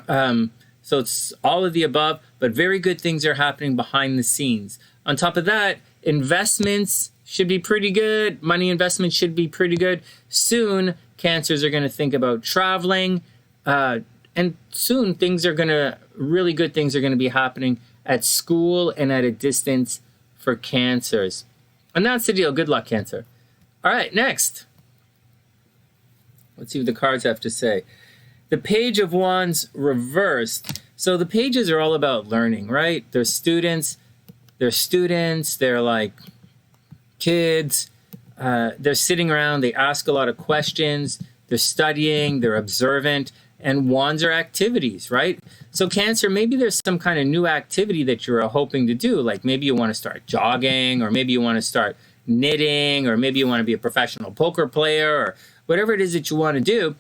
So it's all of the above, but very good things are happening behind the scenes. On top of that, investments should be pretty good. Money investments should be pretty good. Soon, Cancers are going to think about traveling. And soon, really good things are going to be happening at school and at a distance for Cancers. And that's the deal. Good luck, Cancer. All right, next. Let's see what the cards have to say. The Page of Wands reversed. So the pages are all about learning, right? They're students. They're like kids. They're sitting around. They ask a lot of questions. they're studying, they're observant, and wands are activities, right? So Cancer, maybe there's some kind of new activity that you're hoping to do. Like maybe you want to start jogging, or maybe you want to start knitting, or maybe you want to be a professional poker player, or whatever it is that you want to do.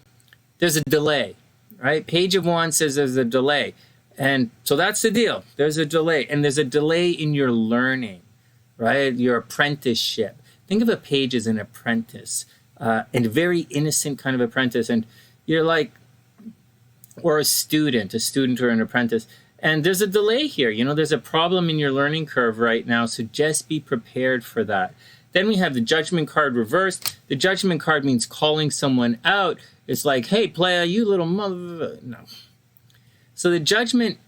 There's a delay, right? Page of Wands says there's a delay. And so that's the deal. There's a delay. And there's a delay in your learning, right? Your apprenticeship. Think of a page as an apprentice, and a very innocent kind of apprentice. And you're like, or a student or an apprentice. And there's a delay here. You know, there's a problem in your learning curve right now. So just be prepared for that. Then we have the Judgment card reversed. The Judgment card means calling someone out. It's like, hey, playa, you little mother. No. So the Judgment,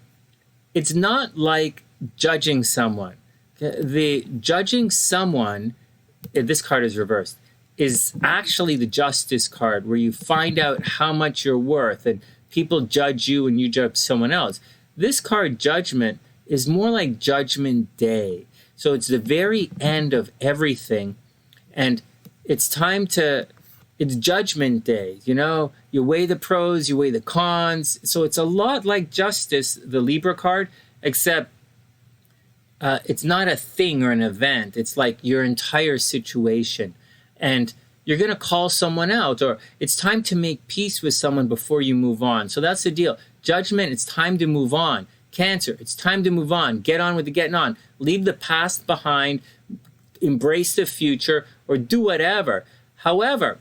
it's not like judging someone. The judging someone, this card is reversed, is actually the Justice card, where you find out how much you're worth and people judge you and you judge someone else. This card, Judgment, is more like Judgment Day. So it's the very end of everything, and it's Judgment Day. You know, you weigh the pros, you weigh the cons. So it's a lot like Justice, the Libra card, except it's not a thing or an event. It's like your entire situation, and you're going to call someone out, or it's time to make peace with someone before you move on. So that's the deal. Judgment, it's time to move on. Cancer, it's time to move on. Get on with the getting on. Leave the past behind, embrace the future, or do whatever. However,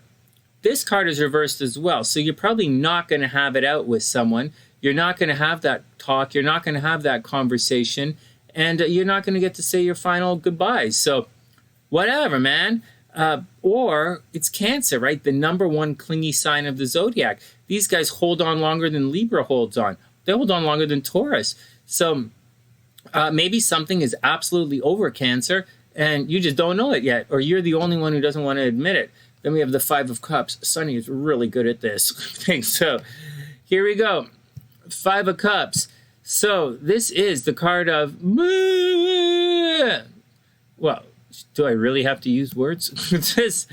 this card is reversed as well. So you're probably not going to have it out with someone. You're not going to have that talk. You're not going to have that conversation. And you're not going to get to say your final goodbyes. So whatever, man. Or it's Cancer, right? The #1 clingy sign of the zodiac. These guys hold on longer than Libra holds on. They hold on longer than Taurus. So maybe something is absolutely over, Cancer, and you just don't know it yet, or you're the only one who doesn't want to admit it. Then we have the 5 of Cups. Sunny is really good at this thing. So here we go. 5 of Cups. So this is the card of, well, do I really have to use words? This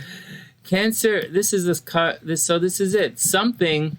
Cancer, this is this card. So this is it. Something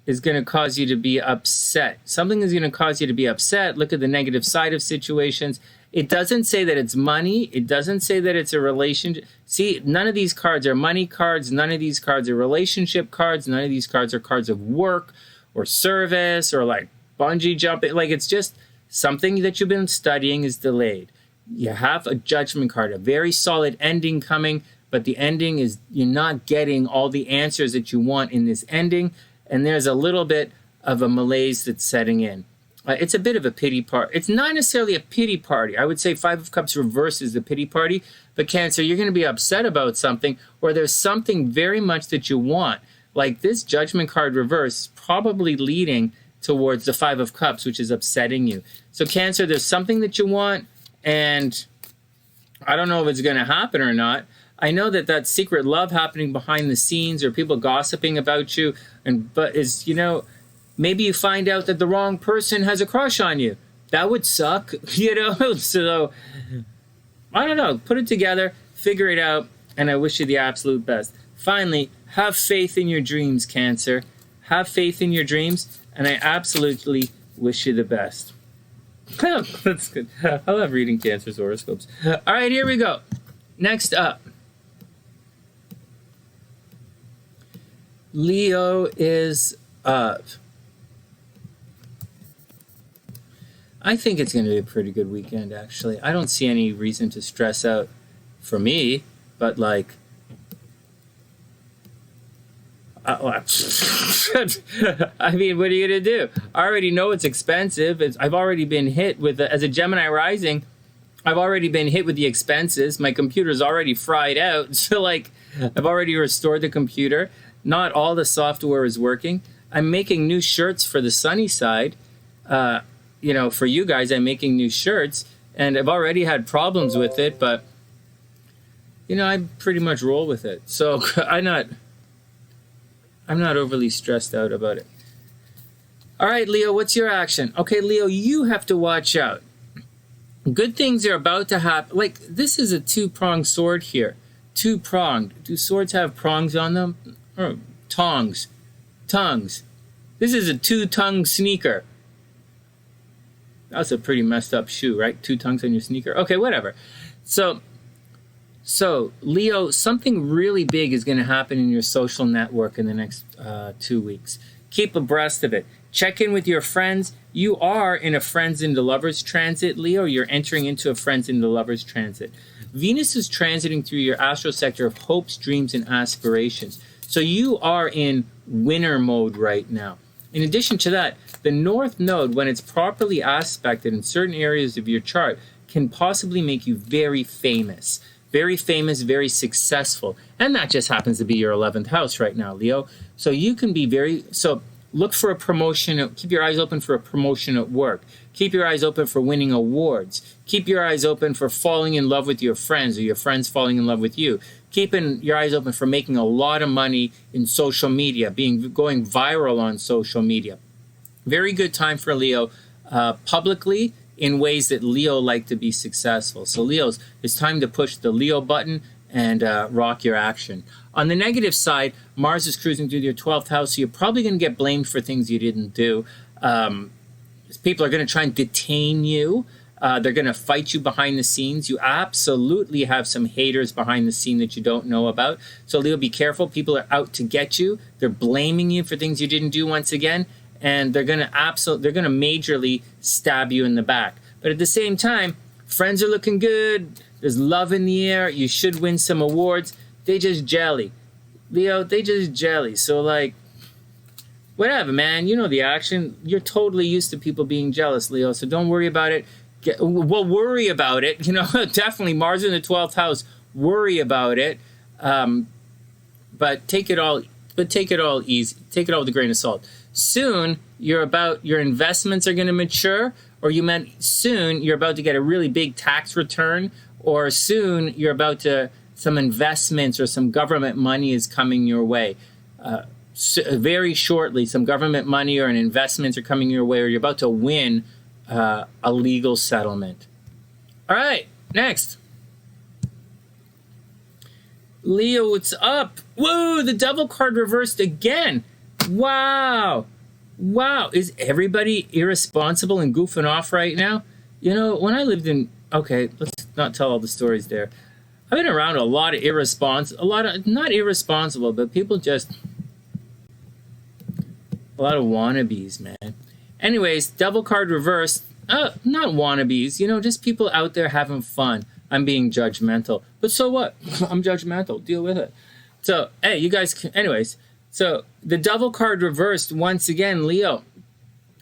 is going to cause you to be upset. Something is going to cause you to be upset. Look at the negative side of situations. It doesn't say that it's money. It doesn't say that it's a relationship. See, none of these cards are money cards. None of these cards are relationship cards. None of these cards are cards of work or service or like bungee jumping. Like, it's just something that you've been studying is delayed. You have a Judgment card, a very solid ending coming, but the ending is you're not getting all the answers that you want in this ending, and there's a little bit of a malaise that's setting in. It's a bit of a pity party. It's not necessarily a pity party. I would say 5 of Cups reverses the pity party, but Cancer, you're going to be upset about something, or there's something very much that you want. Like this Judgment card reverse is probably leading towards the 5 of Cups, which is upsetting you. So Cancer, there's something that you want, and I don't know if it's going to happen or not. I know that secret love happening behind the scenes, or people gossiping about you, but is, you know, maybe you find out that the wrong person has a crush on you. That would suck, you know? So, I don't know. Put it together, figure it out, and I wish you the absolute best. Finally, have faith in your dreams, Cancer. Have faith in your dreams, and I absolutely wish you the best. That's good. I love reading Cancer's horoscopes. All right, here we go. Next up. Leo is up. I think it's going to be a pretty good weekend, actually. I don't see any reason to stress out for me, but like, I mean, what are you going to do? I already know it's expensive. I've already been hit with, as a Gemini rising, I've already been hit with the expenses. My computer's already fried out. So like, I've already restored the computer. Not all the software is working. I'm making new shirts for TheSunnySide. You know, for you guys, I'm making new shirts, and I've already had problems with it, but you know, I pretty much roll with it. So I'm not overly stressed out about it. All right, Leo, what's your action? Okay, Leo, you have to watch out. Good things are about to happen. Like, this is a two-pronged sword here. Two-pronged. Do swords have prongs on them? Or tongs. Tongues. This is a two-tongue sneaker. That's a pretty messed up shoe, right? Two tongues on your sneaker. Okay, whatever. So Leo, something really big is going to happen in your social network in the next 2 weeks. Keep abreast of it. Check in with your friends. You are in a friends into lovers transit, Leo. You're entering into a friends into lovers transit. Venus is transiting through your astral sector of hopes, dreams, and aspirations. So you are in winner mode right now. In addition to that, the North Node, when it's properly aspected in certain areas of your chart, can possibly make you very famous. Very famous, very successful. And that just happens to be your 11th house right now, Leo. So you can be look for a promotion. Keep your eyes open for a promotion at work. Keep your eyes open for winning awards. Keep your eyes open for falling in love with your friends or your friends falling in love with you. Keeping your eyes open for making a lot of money in social media, going viral on social media. Very good time for Leo publicly in ways that Leo like to be successful. So Leos, it's time to push the Leo button and rock your action. On the negative side, Mars is cruising through your 12th house, so you're probably going to get blamed for things you didn't do. People are going to try and detain you. They're going to fight you behind the scenes. You absolutely have some haters behind the scene that you don't know about. So Leo, be careful. People are out to get you. They're blaming you for things you didn't do once again. And they're going to majorly stab you in the back. But at the same time, friends are looking good. There's love in the air. You should win some awards. They just jelly. Leo, they just jelly. So like, whatever, man. You know the action. You're totally used to people being jealous, Leo. So don't worry about it. Worry about it. You know, definitely Mars in the 12th house. Worry about it. But take it all easy. Take it all with a grain of salt. Soon, your investments are going to mature, or soon you're about to get a really big tax return, or soon you're about to, some investments or some government money is coming your way. Very shortly, some government money or an investments are coming your way, or you're about to win a legal settlement. All right, next. Leo, what's up? Whoa, the Devil card reversed again. Wow. Is everybody irresponsible and goofing off right now? You know, when I lived in, okay, let's not tell all the stories there. I've been around a lot of not irresponsible, but people just, a lot of wannabes, man. Anyways, Devil card reversed. Not wannabes, you know, just people out there having fun. I'm being judgmental. But so what? I'm judgmental. Deal with it. So, hey, you guys can, anyways. So, the Devil card reversed once again, Leo.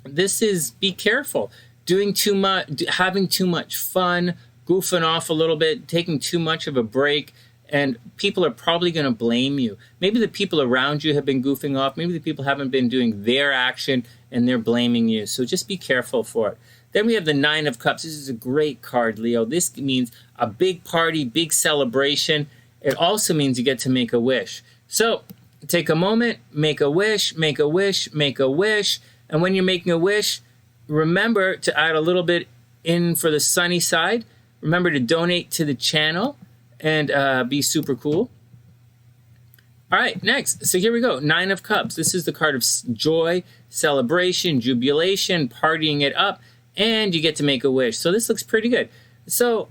This is, be careful. Doing too much, having too much fun, goofing off a little bit, taking too much of a break, and people are probably going to blame you. Maybe the people around you have been goofing off. Maybe the people haven't been doing their action, and they're blaming you. So just be careful for it. Then we have the Nine of Cups. This is a great card, Leo. This means a big party, big celebration. It also means you get to make a wish. So take a moment, make a wish, make a wish, make a wish. And when you're making a wish, remember to add a little bit in for the sunny side. Remember to donate to the channel and be super cool. All right, next. So here we go. Nine of Cups. This is the card of joy, celebration, jubilation, partying it up. And you get to make a wish. So this looks pretty good. So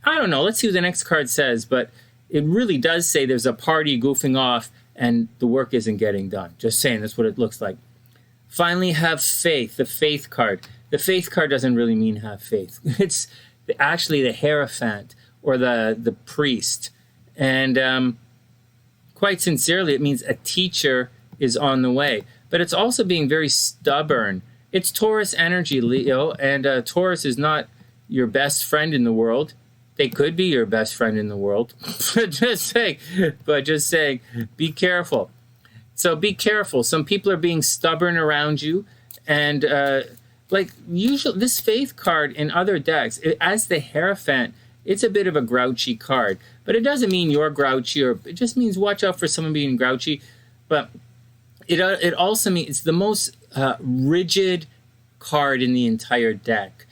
I don't know. Let's see what the next card says. But it really does say there's a party goofing off and the work isn't getting done. Just saying, that's what it looks like. Finally, have faith. The Faith card. The Faith card doesn't really mean have faith. It's actually the Hierophant or the priest. And quite sincerely, it means a teacher is on the way. But it's also being very stubborn. It's Taurus energy, Leo, and Taurus is not your best friend in the world. They could be your best friend in the world. But just saying, be careful. So be careful. Some people are being stubborn around you, and like usually this Faith card in other decks, as the Hierophant, it's a bit of a grouchy card. But it doesn't mean you're grouchy, or it just means watch out for someone being grouchy. But it also means it's the most rigid card in the entire deck.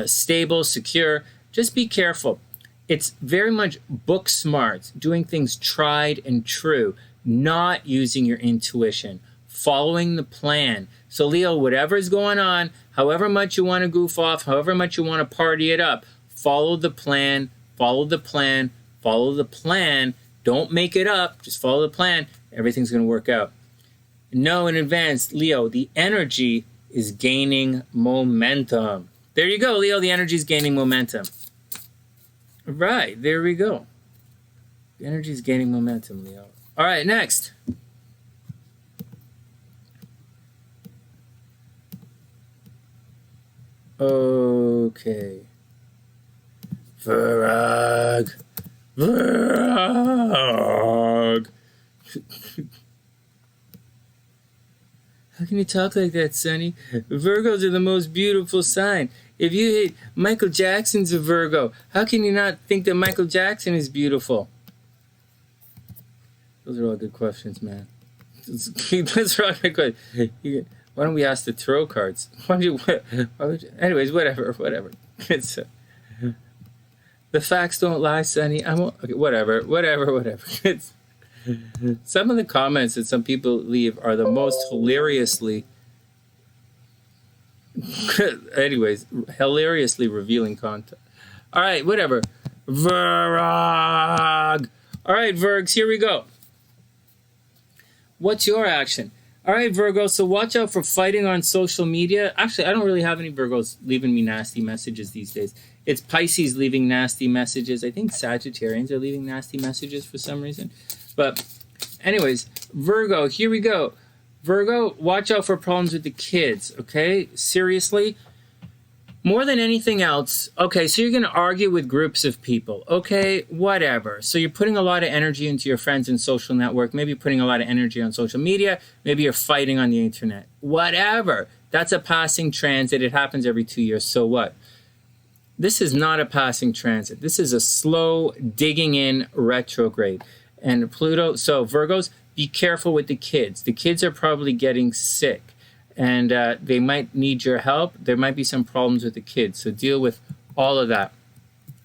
Stable, secure. Just be careful. It's very much book smart, doing things tried and true, not using your intuition, following the plan. So Leo, whatever is going on, however much you want to goof off, however much you want to party it up, follow the plan, follow the plan, follow the plan. Don't make it up, just follow the plan. Everything's going to work out. Know in advance, Leo, the energy is gaining momentum. There you go, Leo, the energy is gaining momentum. Right, there we go. The energy is gaining momentum, Leo. All right, next. Okay. Virog. Virog. How can you talk like that, Sonny? Virgos are the most beautiful sign. If you hate Michael Jackson's a Virgo, how can you not think that Michael Jackson is beautiful? Those are all good questions, man. Those are all good questions. Why don't we ask the tarot cards? Anyways, whatever. It's, the facts don't lie, Sonny. Okay, whatever. It's, some of the comments that some people leave are the most hilariously revealing content. All right, whatever. Virog. All right, Virgs, here we go. What's your action? All right, Virgo, so watch out for fighting on social media. Actually, I don't really have any Virgos leaving me nasty messages these days. It's Pisces leaving nasty messages. I think Sagittarians are leaving nasty messages for some reason. But anyways, Virgo, here we go. Virgo, watch out for problems with the kids, okay? Seriously. More than anything else, okay, so you're going to argue with groups of people, okay? Whatever. So you're putting a lot of energy into your friends and social network, maybe putting a lot of energy on social media, maybe you're fighting on the internet. Whatever. That's a passing transit. It happens every 2 years, so what? This is not a passing transit. This is a slow digging in retrograde. And Pluto, so Virgos, be careful with the kids. The kids are probably getting sick and they might need your help. There might be some problems with the kids, so deal with all of that.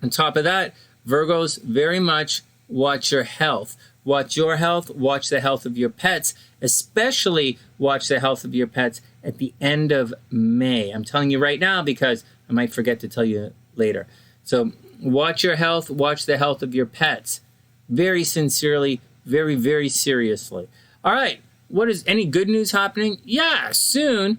On top of that, Virgos, very much watch your health. Watch your health, watch the health of your pets, especially watch the health of your pets at the end of May. I'm telling you right now because I might forget to tell you later. So watch your health, watch the health of your pets. Very sincerely, very, very seriously. All right, what is any good news happening? Yeah, soon,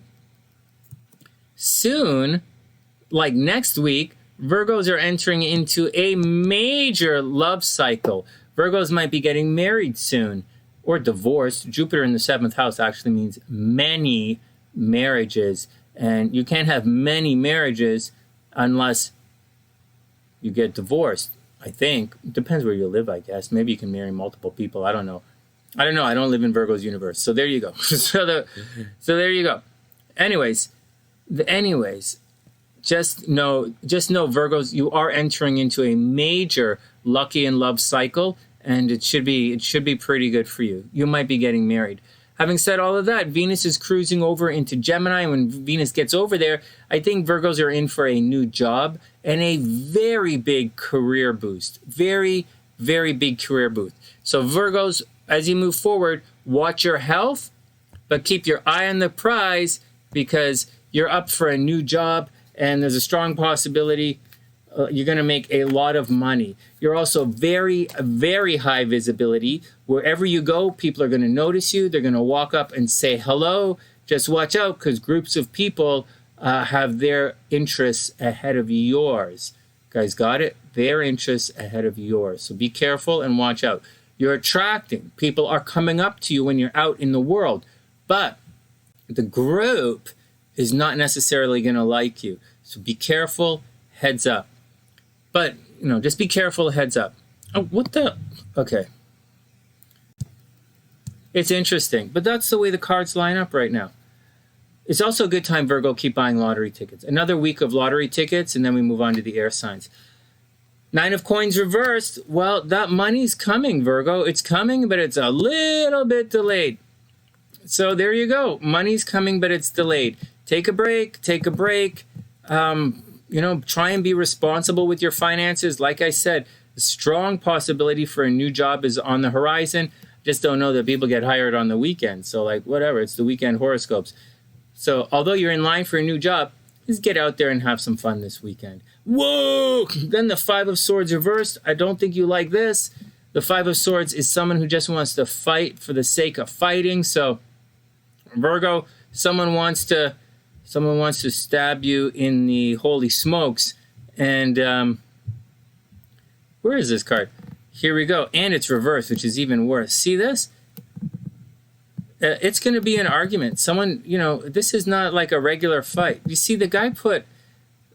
like next week, Virgos are entering into a major love cycle. Virgos might be getting married soon or divorced. Jupiter in the 7th house actually means many marriages. And you can't have many marriages unless you get divorced. I think. It depends where you live, I guess. Maybe you can marry multiple people. I don't know. I don't live in Virgo's universe. So there you go. So there you go. Anyways, just know Virgos, you are entering into a major lucky and love cycle, and it should be pretty good for you. You might be getting married. Having said all of that, Venus is cruising over into Gemini. When Venus gets over there, I think Virgos are in for a new job and a very big career boost. Very, very big career boost. So Virgos, as you move forward, watch your health, but keep your eye on the prize because you're up for a new job and there's a strong possibility you're going to make a lot of money. You're also very, very high visibility. Wherever you go, people are going to notice you. They're going to walk up and say hello. Just watch out because groups of people have their interests ahead of yours. Guys, got it? Their interests ahead of yours. So be careful and watch out. You're attracting. People are coming up to you when you're out in the world. But the group is not necessarily going to like you. So be careful. Heads up. But, just be careful, heads up. Oh, what the? Okay. It's interesting, but that's the way the cards line up right now. It's also a good time, Virgo, keep buying lottery tickets. Another week of lottery tickets, and then we move on to the air signs. 9 of Coins reversed. Well, that money's coming, Virgo. It's coming, but it's a little bit delayed. So there you go. Money's coming, but it's delayed. Take a break. try and be responsible with your finances. Like I said, a strong possibility for a new job is on the horizon. Just don't know that people get hired on the weekend. So like, whatever, it's the weekend horoscopes. So although you're in line for a new job, just get out there and have some fun this weekend. Whoa! Then the Five of Swords reversed. I don't think you like this. The Five of Swords is someone who just wants to fight for the sake of fighting. So Virgo, someone wants to stab you in the holy smokes. And where is this card? Here we go. And it's reversed, which is even worse. See this? It's going to be an argument. Someone, this is not like a regular fight. You see, the guy put,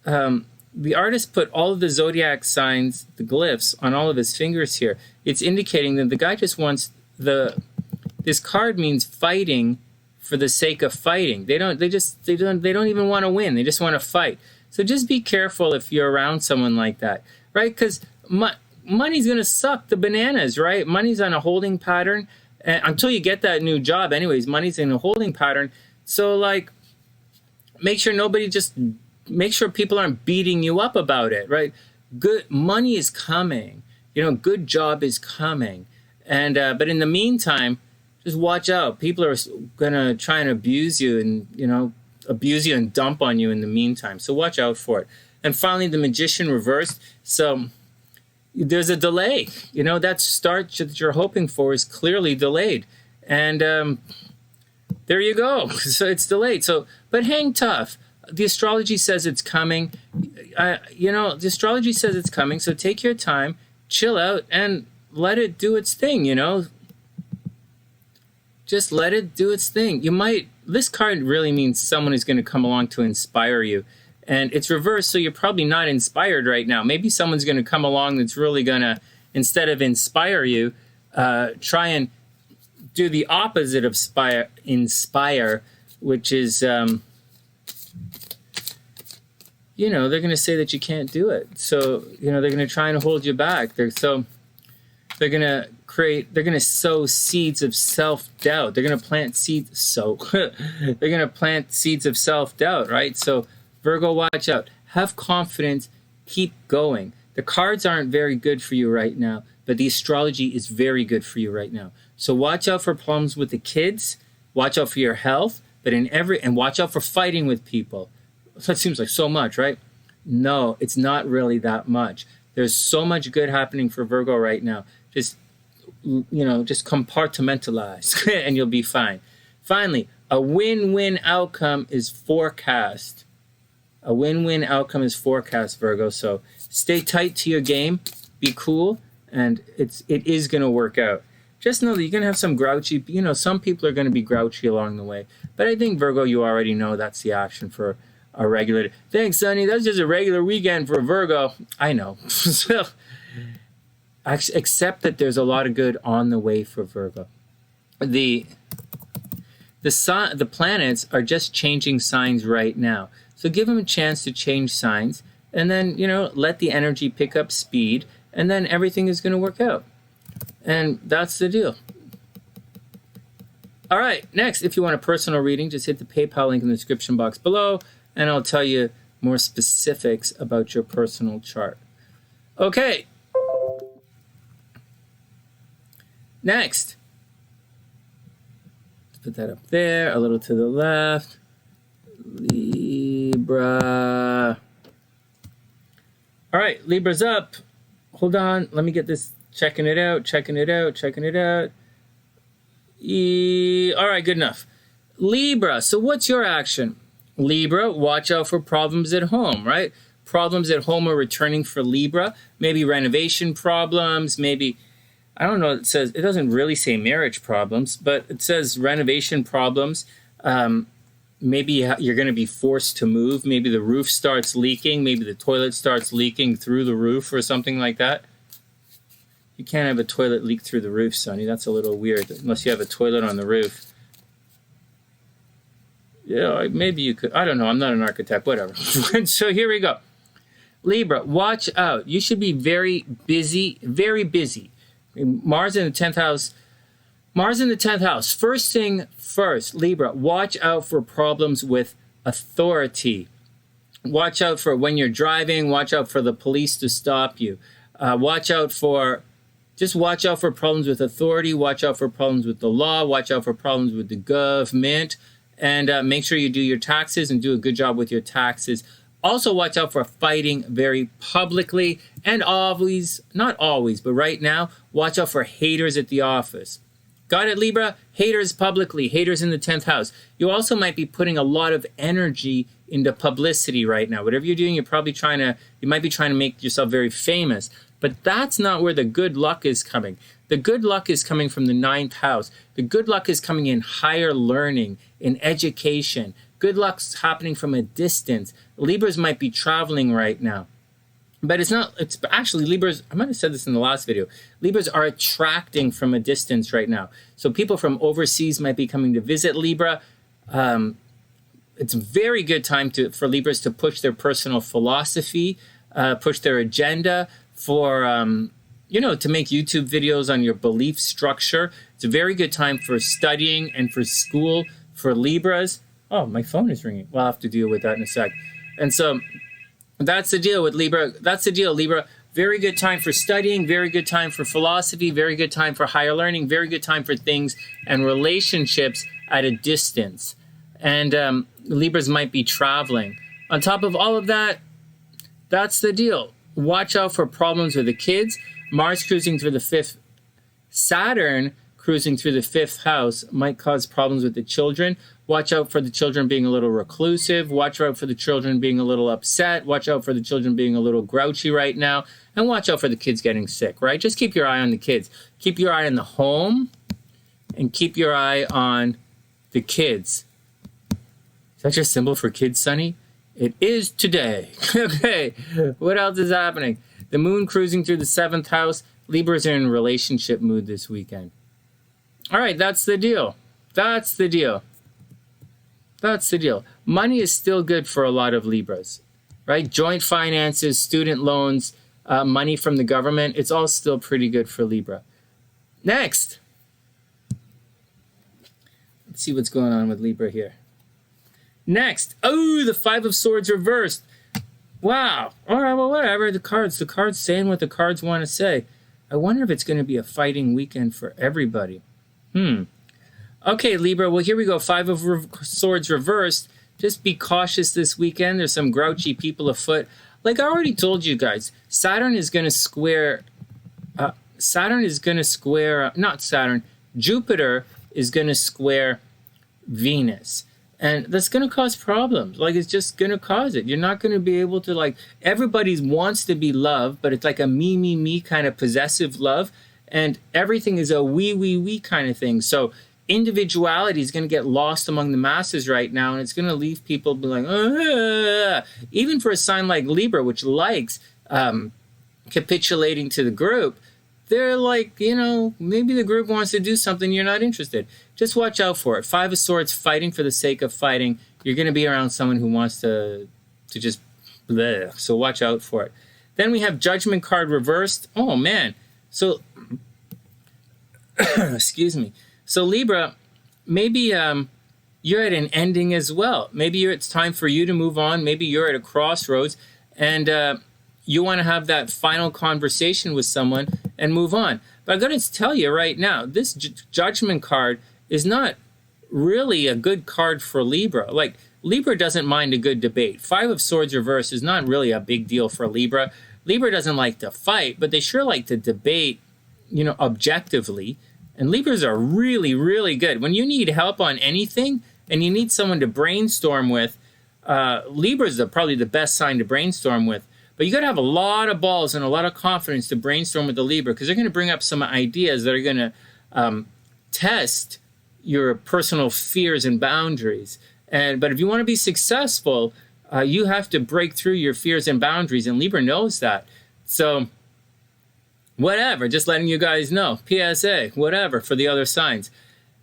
the artist put all of the zodiac signs, the glyphs, on all of his fingers here. It's indicating that the guy just wants this card means fighting for the sake of fighting. They don't even want to win. They just want to fight. So just be careful if you're around someone like that, right? Because money's going to suck the bananas, right? Money's on a holding pattern. And until you get that new job, anyways, money's in a holding pattern. So, like, make sure people aren't beating you up about it, right? Good money is coming. Good job is coming. And but in the meantime, just watch out. People are gonna try and abuse you and dump on you in the meantime. So watch out for it. And finally, the Magician reversed. So there's a delay. That start that you're hoping for is clearly delayed. And there you go. So it's delayed. So, but hang tough. The astrology says it's coming. The astrology says it's coming. So take your time, chill out, and let it do its thing, Just let it do its thing. This card really means someone is going to come along to inspire you. And it's reversed, so you're probably not inspired right now. Maybe someone's going to come along that's really going to, instead of inspire you, try and do the opposite of inspire, which is, they're going to say that you can't do it. So, they're going to try and hold you back. They're going to sow seeds of self-doubt. They're going to plant seeds, they're going to plant seeds of self-doubt, right? So, Virgo, watch out. Have confidence. Keep going. The cards aren't very good for you right now, but the astrology is very good for you right now. So watch out for problems with the kids. Watch out for your health, and watch out for fighting with people. That seems like so much, right? No, it's not really that much. There's so much good happening for Virgo right now. Just compartmentalize and you'll be fine. Finally, a win-win outcome is forecast. A win-win outcome is forecast, Virgo. So stay tight to your game, be cool, and it is going to work out. Just know that you're going to have some grouchy, some people are going to be grouchy along the way. But I think, Virgo, you already know that's the action for a regular. Thanks, Sunny. That's just a regular weekend for Virgo. I know. So, except that there's a lot of good on the way for Virgo. The planets are just changing signs right now. So give them a chance to change signs, and then, let the energy pick up speed, and then everything is going to work out. And that's the deal. All right, next, if you want a personal reading, just hit the PayPal link in the description box below, and I'll tell you more specifics about your personal chart. Okay. Next. Let's put that up there, a little to the left. Libra. All right, Libra's up. Hold on. Let me get this. Checking it out. All right, good enough. Libra. So what's your action? Libra, watch out for problems at home, right? Problems at home are returning for Libra. Maybe renovation problems. Maybe, I don't know. It doesn't really say marriage problems, but it says renovation problems. Maybe you're going to be forced to move. Maybe the roof starts leaking. Maybe the toilet starts leaking through the roof or something like that. You can't have a toilet leak through the roof, Sonny. That's a little weird, unless you have a toilet on the roof. Yeah, maybe you could. I don't know. I'm not an architect. Whatever. So here we go. Libra, watch out. You should be very busy, very busy. Mars in the 10th house. Mars in the 10th house. First thing first, Libra, watch out for problems with authority. Watch out for when you're driving. Watch out for the police to stop you. Watch out for problems with authority. Watch out for problems with the law. Watch out for problems with the government. And make sure you do your taxes and do a good job with your taxes. Also, watch out for fighting very publicly. And always, not always, but right now, watch out for haters at the office. Got it, Libra? Haters publicly, haters in the 10th house. You also might be putting a lot of energy into publicity right now. Whatever you're doing, you might be trying to make yourself very famous. But that's not where the good luck is coming. The good luck is coming from the 9th house. The good luck is coming in higher learning, in education. Good luck's happening from a distance. Libras might be traveling right now. But it's actually Libras, I might have said this in the last video. Libras are attracting from a distance right now. So people from overseas might be coming to visit Libra. It's a very good time for Libras to push their personal philosophy, push their agenda, for to make YouTube videos on your belief structure. It's a very good time for studying and for school for Libras. Oh, my phone is ringing. We'll have to deal with that in a sec. And so that's the deal with Libra. That's the deal, Libra. Very good time for studying, very good time for philosophy, very good time for higher learning, very good time for things and relationships at a distance. And Libras might be traveling. On top of all of that, that's the deal. Watch out for problems with the kids. Mars cruising through the 5th, Saturn cruising through the 5th house might cause problems with the children. Watch out for the children being a little reclusive. Watch out for the children being a little upset. Watch out for the children being a little grouchy right now. And watch out for the kids getting sick, right? Just keep your eye on the kids. Keep your eye on the home and keep your eye on the kids. Is that your symbol for kids, Sunny? It is today. Okay, what else is happening? The moon cruising through the 7th house. Libras are in relationship mood this weekend. All right, that's the deal. That's the deal. That's the deal. Money is still good for a lot of Libras, right? Joint finances, student loans, money from the government. It's all still pretty good for Libra. Next. Let's see what's going on with Libra here. Next. Oh, the 5 of Swords reversed. Wow. All right, well, whatever. The cards saying what the cards want to say. I wonder if it's going to be a fighting weekend for everybody. Okay, Libra. Well, here we go. 5 of Swords reversed. Just be cautious this weekend. There's some grouchy people afoot. Like I already told you guys, Saturn is going to square... Jupiter is going to square Venus. And that's going to cause problems. Like, it's just going to cause it. You're not going to be able to, like, everybody wants to be loved, but it's like a me kind of possessive love. And everything is a we kind of thing. So individuality is going to get lost among the masses right now. And it's going to leave people be like, even for a sign like Libra, which likes capitulating to the group, they're like, maybe the group wants to do something, you're not interested. Just watch out for it. 5 of Swords, fighting for the sake of fighting. You're going to be around someone who wants to just bleh. So watch out for it. Then we have Judgment card reversed. Oh, man. So, excuse me. So Libra, maybe you're at an ending as well. Maybe it's time for you to move on. Maybe you're at a crossroads and you want to have that final conversation with someone and move on. But I'm going to tell you right now, this Judgment card is not really a good card for Libra. Like, Libra doesn't mind a good debate. 5 of Swords reversed is not really a big deal for Libra. Libra doesn't like to fight, but they sure like to debate, objectively. And Libras are really, really good. When you need help on anything and you need someone to brainstorm with, Libras are probably the best sign to brainstorm with. But you got to have a lot of balls and a lot of confidence to brainstorm with the Libra, because they're going to bring up some ideas that are going to test your personal fears and boundaries. But if you want to be successful, you have to break through your fears and boundaries, and Libra knows that. So whatever, just letting you guys know. PSA, whatever, for the other signs.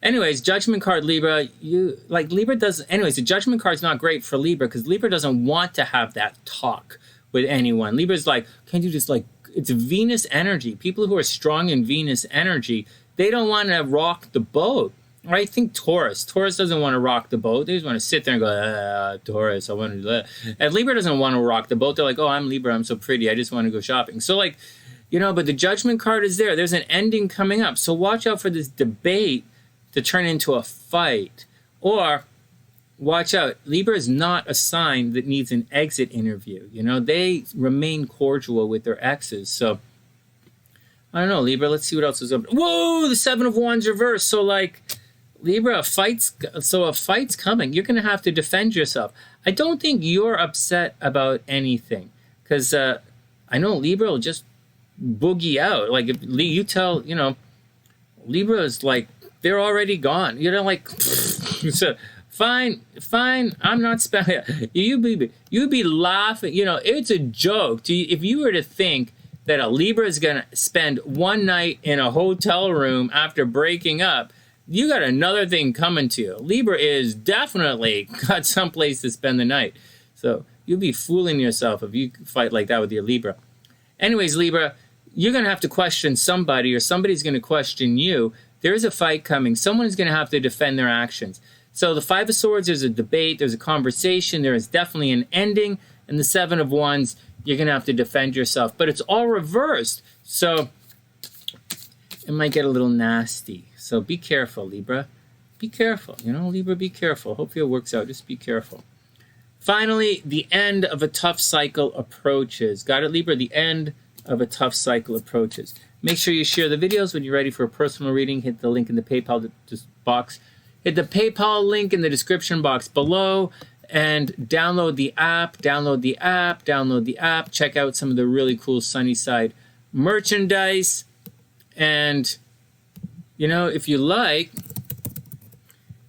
Anyways, Judgment card, Libra, the Judgment card's not great for Libra, because Libra doesn't want to have that talk with anyone. Libra's like, can't you just it's Venus energy. People who are strong in Venus energy, they don't want to rock the boat. Or I think Taurus. Taurus doesn't want to rock the boat. They just want to sit there and go, Taurus, I want to do that. And Libra doesn't want to rock the boat. They're like, oh, I'm Libra. I'm so pretty. I just want to go shopping. So like, you know, but the Judgment card is there. There's an ending coming up. So watch out for this debate to turn into a fight. Or watch out. Libra is not a sign that needs an exit interview. You know, they remain cordial with their exes. So I don't know, Libra. Let's see what else is up. Whoa, the Seven of Wands reversed. So like, Libra, a fight's coming. You're going to have to defend yourself. I don't think you're upset about anything, because I know Libra will just boogie out. Like if you tell, you know, Libra is like, they're already gone. You know, like, so fine, I'm not spending. You'd be laughing. You know, it's a joke. If you were to think that a Libra is going to spend one night in a hotel room after breaking up, you got another thing coming to you. Libra is definitely got someplace to spend the night. So you'll be fooling yourself if you fight like that with your Libra. Anyways, Libra, you're going to have to question somebody, or somebody's going to question you. There is a fight coming. Someone is going to have to defend their actions. So the Five of Swords, there's a debate, there's a conversation, there is definitely an ending. And the Seven of Wands, you're going to have to defend yourself. But it's all reversed. So it might get a little nasty. So be careful, Libra. Be careful. You know, Libra, be careful. Hopefully it works out. Just be careful. Finally, the end of a tough cycle approaches. Got it, Libra? The end of a tough cycle approaches. Make sure you share the videos. When you're ready for a personal reading, hit the link in the PayPal box. Hit the PayPal link in the description box below and download the app. Download the app. Download the app. Check out some of the really cool TheSunnySide merchandise. And you know, if you like,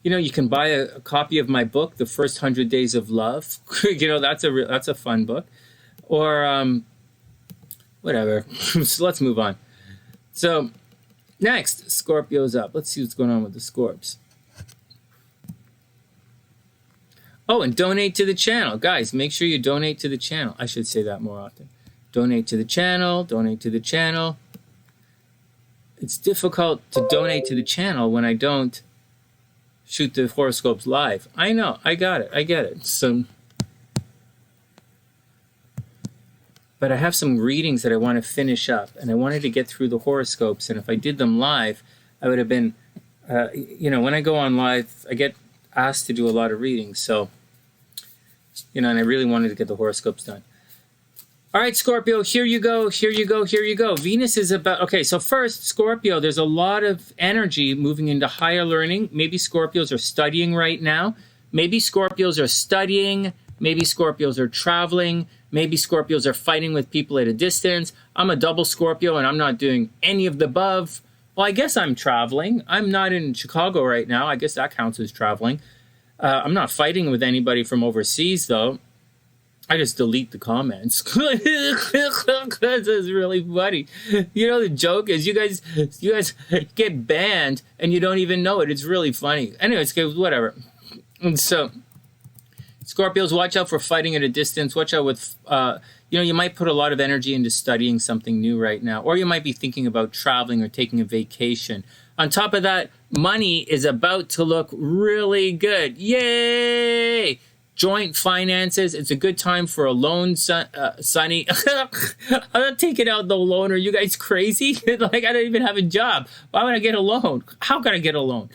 you know, you can buy a copy of my book, The First 100 Days of Love. You know, that's a fun book. Or whatever. So let's move on. So next, Scorpio's up. Let's see what's going on with the Scorps. Oh, and donate to the channel. Guys, make sure you donate to the channel. I should say that more often. Donate to the channel. Donate to the channel. It's difficult to donate to the channel when I don't shoot the horoscopes live. I know. I got it. I get it. So, but I have some readings that I want to finish up, and I wanted to get through the horoscopes. And if I did them live, I would have been, you know, when I go on live, I get asked to do a lot of readings. So, you know, and I really wanted to get the horoscopes done. All right, Scorpio, here you go, here you go, here you go. Venus is about, okay, so first, Scorpio, there's a lot of energy moving into higher learning. Maybe Scorpios are studying right now. Maybe Scorpios are studying. Maybe Scorpios are traveling. Maybe Scorpios are fighting with people at a distance. I'm a double Scorpio, and I'm not doing any of the above. Well, I guess I'm traveling. I'm not in Chicago right now. I guess that counts as traveling. I'm not fighting with anybody from overseas, though. I just delete the comments. This is really funny. You know, the joke is you guys get banned and you don't even know it. It's really funny. Anyways, whatever. And so, Scorpios, watch out for fighting at a distance. Watch out with, you know, you might put a lot of energy into studying something new right now. Or you might be thinking about traveling or taking a vacation. On top of that, money is about to look really good. Yay! Joint finances. It's a good time for a loan, Sunny. I'm not taking out the loan. Are you guys crazy? Like, I don't even have a job. Why would I get a loan? How can I get a loan?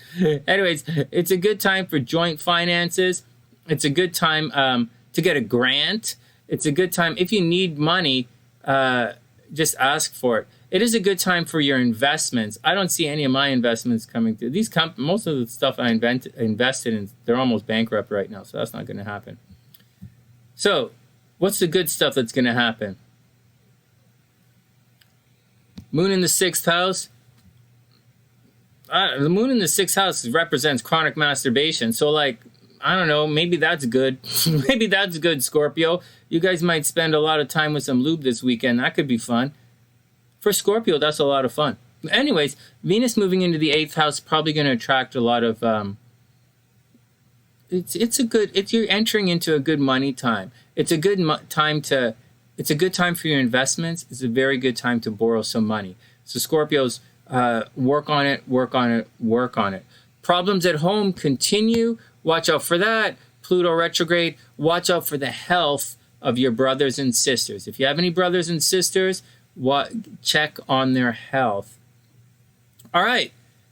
Anyways, it's a good time for joint finances. It's a good time to get a grant. It's a good time. If you need money, just ask for it. It is a good time for your investments. I don't see any of my investments coming through. Most of the stuff I invested in, they're almost bankrupt right now, so that's not going to happen. So, what's the good stuff that's going to happen? Moon in the 6th house. The moon in the 6th house represents chronic masturbation. So, like, I don't know, maybe that's good. Maybe that's good, Scorpio. You guys might spend a lot of time with some lube this weekend. That could be fun. For Scorpio, that's a lot of fun. Anyways, Venus moving into the 8th house, probably going to attract a lot of, you're entering into a good money time. It's a good time for your investments. It's a very good time to borrow some money. So Scorpios, work on it, work on it, work on it. Problems at home continue. Watch out for that. Pluto retrograde. Watch out for the health of your brothers and sisters. If you have any brothers and sisters, check on their health. All right.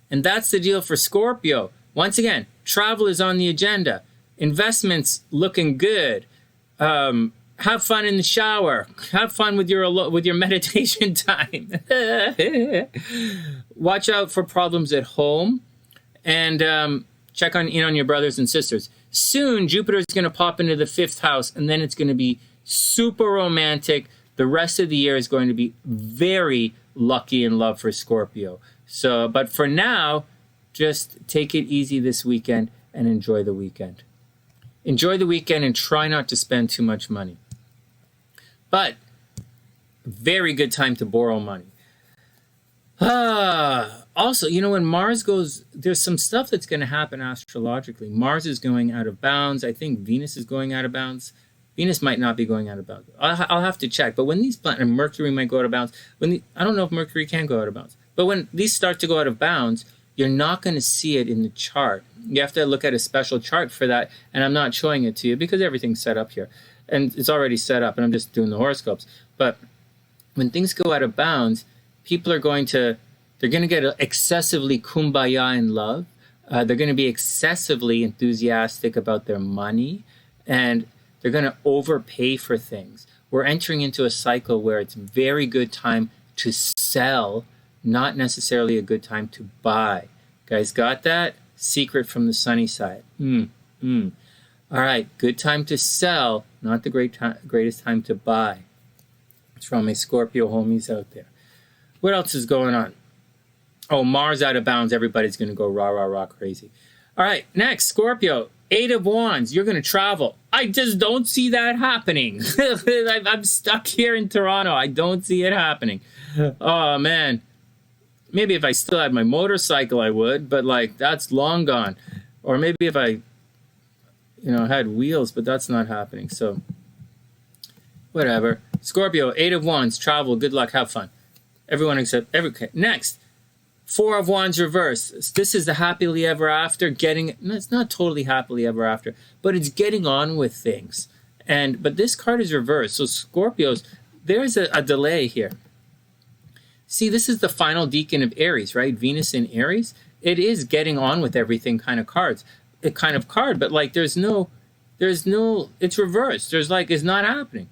And that's the deal for Scorpio. Once again, travel is on the agenda. Investments looking good. Have fun in the shower. Have fun with your meditation time. Watch out for problems at home, and check in on your brothers and sisters. Soon, Jupiter is going to pop into the 5th house, and then it's going to be super romantic. The rest of the year is going to be very lucky in love for Scorpio. So, but for now, just take it easy this weekend and enjoy the weekend. Enjoy the weekend and try not to spend too much money. But very good time to borrow money. Also, you know, when Mars goes, there's some stuff that's going to happen astrologically. Mars is going out of bounds. I think Venus is going out of bounds. Venus might not be going out of bounds. I'll have to check. But when these planets, and Mercury might go out of bounds. I don't know if Mercury can go out of bounds. But when these start to go out of bounds, you're not going to see it in the chart. You have to look at a special chart for that. And I'm not showing it to you because everything's set up here. And it's already set up, and I'm just doing the horoscopes. But when things go out of bounds, people are going to get excessively kumbaya in love. They're going to be excessively enthusiastic about their money, and they're going to overpay for things. We're entering into a cycle where it's very good time to sell, not necessarily a good time to buy. Guys, got that? Secret from the sunny side. All right, good time to sell, not the greatest time to buy. It's from my Scorpio homies out there. What else is going on? Oh, Mars out of bounds. Everybody's going to go rah, rah, rah crazy. All right, next, Scorpio, 8 of Wands. You're going to travel. I just don't see that happening. I'm stuck here in Toronto. I don't see it happening. Oh, man. Maybe if I still had my motorcycle, I would, but like that's long gone. Or maybe if I, had wheels, but that's not happening. So, whatever. Scorpio, 8 of Wands, travel, good luck, have fun. Everyone except okay. Next, 4 of Wands reverse. This is the happily ever after. It's not totally happily ever after, but it's getting on with things. But this card is reversed. So Scorpios, there's a delay here. See, this is the final decan of Aries, right? Venus in Aries. It is getting on with everything kind of card, but like there's no, it's reversed. It's not happening.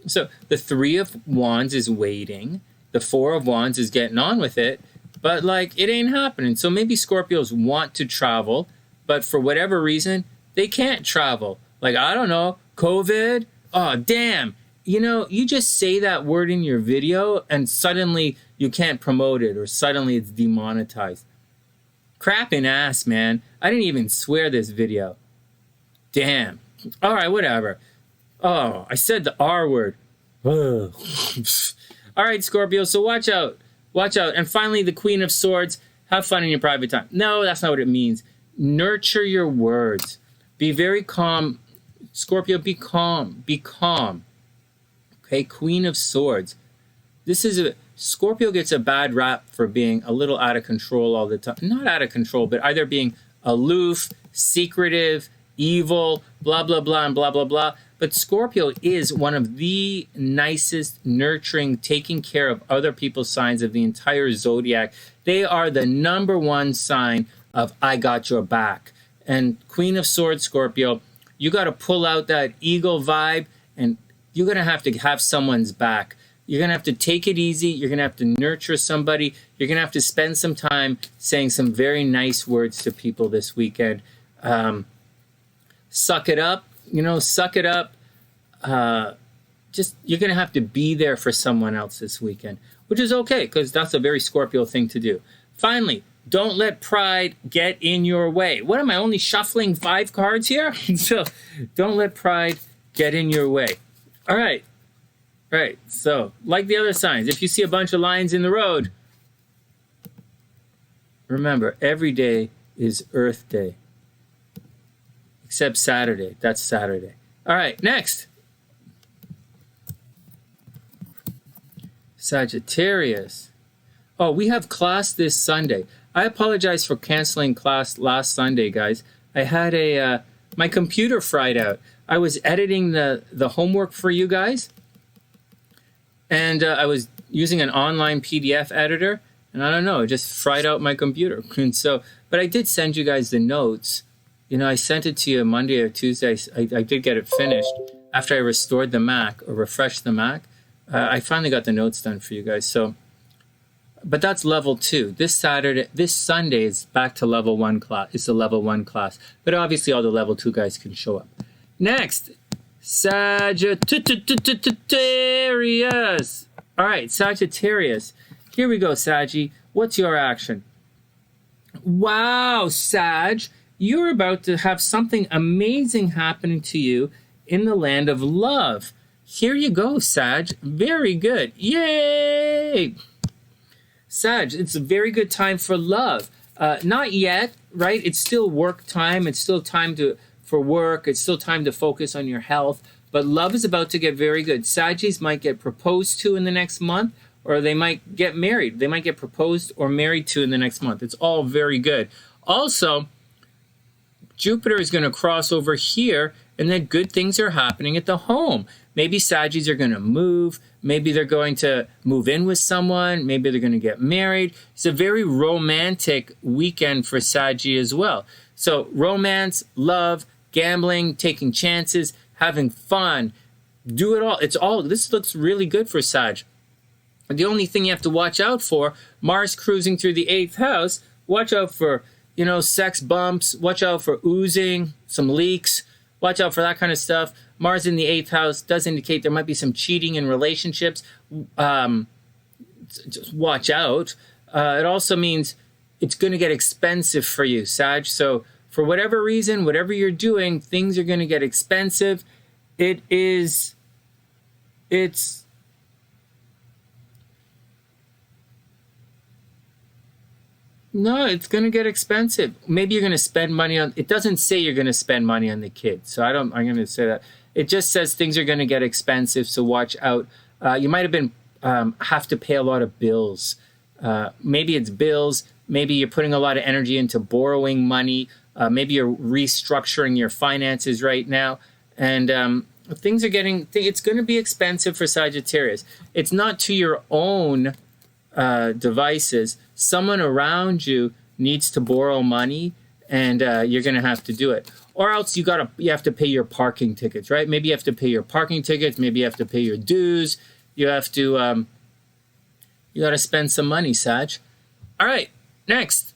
So the 3 of Wands is waiting. The 4 of Wands is getting on with it, but like it ain't happening. So maybe Scorpios want to travel, but for whatever reason, they can't travel. Like, I don't know, COVID. Oh, damn. You just say that word in your video and suddenly you can't promote it or suddenly it's demonetized. Crapping ass, man. I didn't even swear this video. Damn. All right, whatever. Oh, I said the R word. All right, Scorpio, so watch out. Watch out. And finally, the Queen of Swords. Have fun in your private time. No, that's not what it means. Nurture your words. Be very calm. Scorpio, be calm. Be calm. Okay, Queen of Swords. Scorpio gets a bad rap for being a little out of control all the time. Not out of control, but either being aloof, secretive, evil, blah, blah, blah, and blah, blah, blah. But Scorpio is one of the nicest, nurturing, taking care of other people's signs of the entire zodiac. They are the #1 sign of I got your back. And Queen of Swords, Scorpio, you got to pull out that eagle vibe, and you're going to have someone's back. You're going to have to take it easy. You're going to have to nurture somebody. You're going to have to spend some time saying some very nice words to people this weekend. Suck it up. Suck it up. You're going to have to be there for someone else this weekend, which is okay because that's a very Scorpio thing to do. Finally, don't let pride get in your way. What am I, only shuffling 5 cards here? So don't let pride get in your way. All right. Right, so like the other signs, if you see a bunch of lines in the road, remember, every day is Earth Day. Except Saturday. That's Saturday. All right, next. Sagittarius. Oh, we have class this Sunday. I apologize for canceling class last Sunday, guys. I had my computer fried out. I was editing the homework for you guys, and I was using an online PDF editor, and I don't know, it just fried out my computer. And so, but I did send you guys the notes. You know, I sent it to you Monday or Tuesday. I did get it finished after I restored the Mac or refreshed the Mac. I finally got the notes done for you guys. So, but that's level 2. This Sunday is back to level 1 class. It's a level 1 class. But obviously all the level 2 guys can show up. Next, Sagittarius. All right, Sagittarius. Here we go, Saggy. What's your action? Wow, Sag, you're about to have something amazing happening to you in the land of love. Here you go, Sag. Very good. Yay! Sag, it's a very good time for love. Not yet, right? It's still work time. It's still time for work. It's still time to focus on your health. But love is about to get very good. Saggies might get proposed to in the next month, or they might get married. They might get proposed or married to in the next month. It's all very good. Also, Jupiter is going to cross over here, and then good things are happening at the home. Maybe Saggies are going to move. Maybe they're going to move in with someone. Maybe they're going to get married. It's a very romantic weekend for Saggy as well. So romance, love, gambling, taking chances, having fun, do it all. This looks really good for Sag. The only thing you have to watch out for, Mars cruising through the 8th house, watch out for, sex bumps, watch out for oozing, some leaks, watch out for that kind of stuff. Mars in the 8th house does indicate there might be some cheating in relationships. Just watch out. It also means it's going to get expensive for you, Sag. So for whatever reason, whatever you're doing, things are going to get expensive. It's going to get expensive. Maybe you're going to spend money on, it doesn't say you're going to spend money on the kids. So I'm going to say that. It just says things are going to get expensive. So watch out. You might have to pay a lot of bills. Maybe it's bills. Maybe you're putting a lot of energy into borrowing money. Maybe you're restructuring your finances right now. And it's going to be expensive for Sagittarius. It's not to your own devices. Someone around you needs to borrow money, and you're going to have to do it. Or else you have to pay your parking tickets, right? Maybe you have to pay your parking tickets. Maybe you have to pay your dues. You have to, you got to spend some money, Sag. All right, next.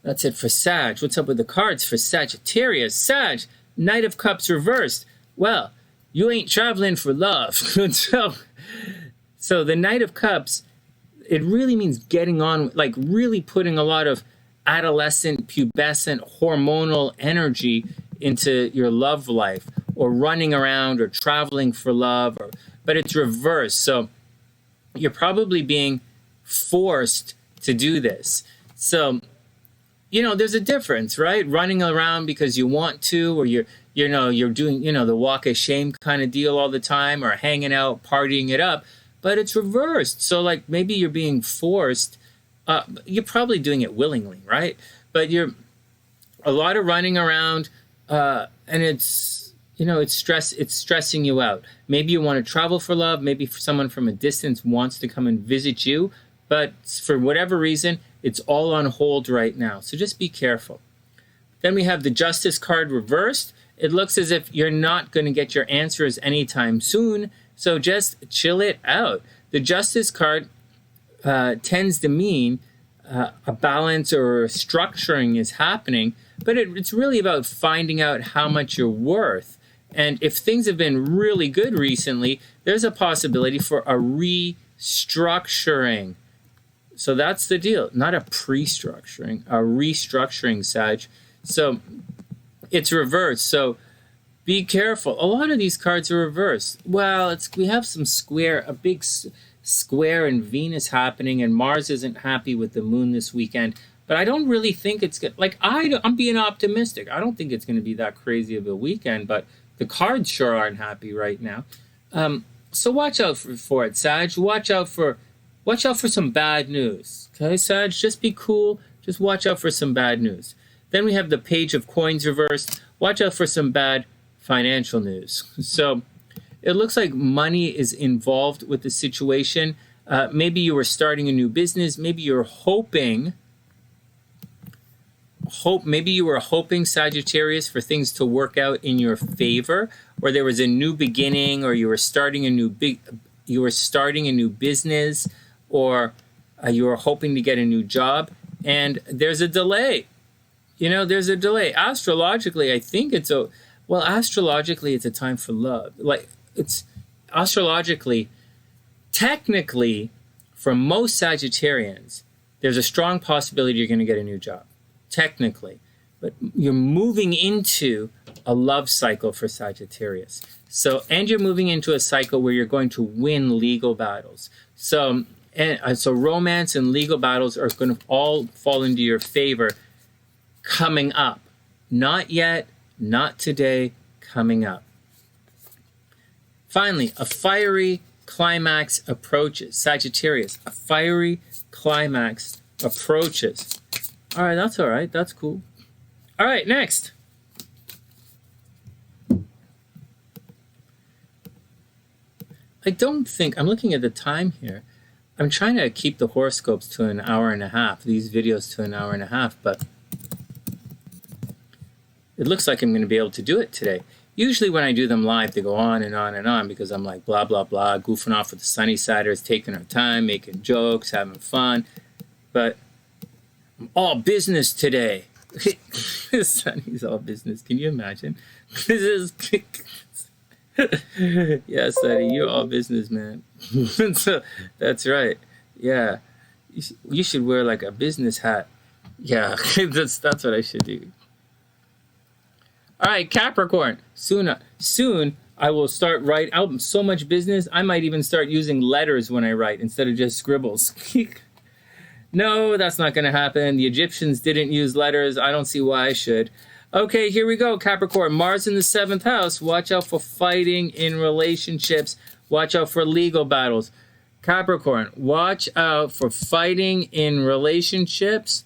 That's it for Sag. What's up with the cards for Sagittarius? Sag, Knight of Cups reversed. Well, you ain't traveling for love. So the Knight of Cups, it really means getting on, like really putting a lot of adolescent, pubescent, hormonal energy into your love life, or running around or traveling for love, but it's reversed. So you're probably being forced to do this. So, there's a difference, right? Running around because you want to, or you're doing, the walk of shame kind of deal all the time, or hanging out, partying it up, but it's reversed. So like maybe you're being forced. You're probably doing it willingly, right? But you're a lot of running around, and it's stressing you out. Maybe you want to travel for love. Maybe someone from a distance wants to come and visit you, but for whatever reason, it's all on hold right now. So just be careful. Then we have the Justice card reversed. It looks as if you're not going to get your answers anytime soon. So just chill it out. The Justice card tends to mean a balance or structuring is happening, but it's really about finding out how much you're worth. And if things have been really good recently, there's a possibility for a restructuring. So that's the deal, not a pre-structuring, a restructuring, Sag. So it's reversed. So be careful. A lot of these cards are reversed. Well, we have some a big square in Venus happening, and Mars isn't happy with the moon this weekend. But I don't really think it's good. Like, I'm being optimistic. I don't think it's going to be that crazy of a weekend, but the cards sure aren't happy right now. So watch out for it, Sag. Watch out for watch out for some bad news. Okay, Sag, just be cool. Just watch out for some bad news. Then we have the Page of Coins reversed. Watch out for some bad financial news. So it looks like money is involved with the situation. Maybe you were starting a new business. Maybe you're hoping, Sagittarius, for things to work out in your favor, or there was a new beginning, or you were starting a new business, or you were hoping to get a new job, and there's a delay. There's a delay. Astrologically, I think astrologically it's a time for love. Like, it's astrologically, technically, for most Sagittarians, there's a strong possibility you're going to get a new job. Technically. But you're moving into a love cycle for Sagittarius. And you're moving into a cycle where you're going to win legal battles. So romance and legal battles are going to all fall into your favor coming up. Not yet, not today, coming up. Finally, a fiery climax approaches. Sagittarius, a fiery climax approaches. All right, that's all right. That's cool. All right, next. I'm looking at the time here. I'm trying to keep the horoscopes to an hour and a half, these videos to an hour and a half, but it looks like I'm going to be able to do it today. Usually when I do them live, they go on and on and on because I'm like blah, blah, blah, goofing off with the Sunnysiders, taking our time, making jokes, having fun. But I'm all business today. Sunny's all business. Can you imagine? Yeah, Sunny, you're all business, man. So, that's right. Yeah. You should wear like a business hat. Yeah, that's what I should do. All right, Capricorn. Soon I will start writing out so much business. I might even start using letters when I write instead of just scribbles. No, that's not going to happen. The Egyptians didn't use letters. I don't see why I should. Okay, here we go, Capricorn. Mars in the 7th house. Watch out for fighting in relationships. Watch out for legal battles. Capricorn, watch out for fighting in relationships.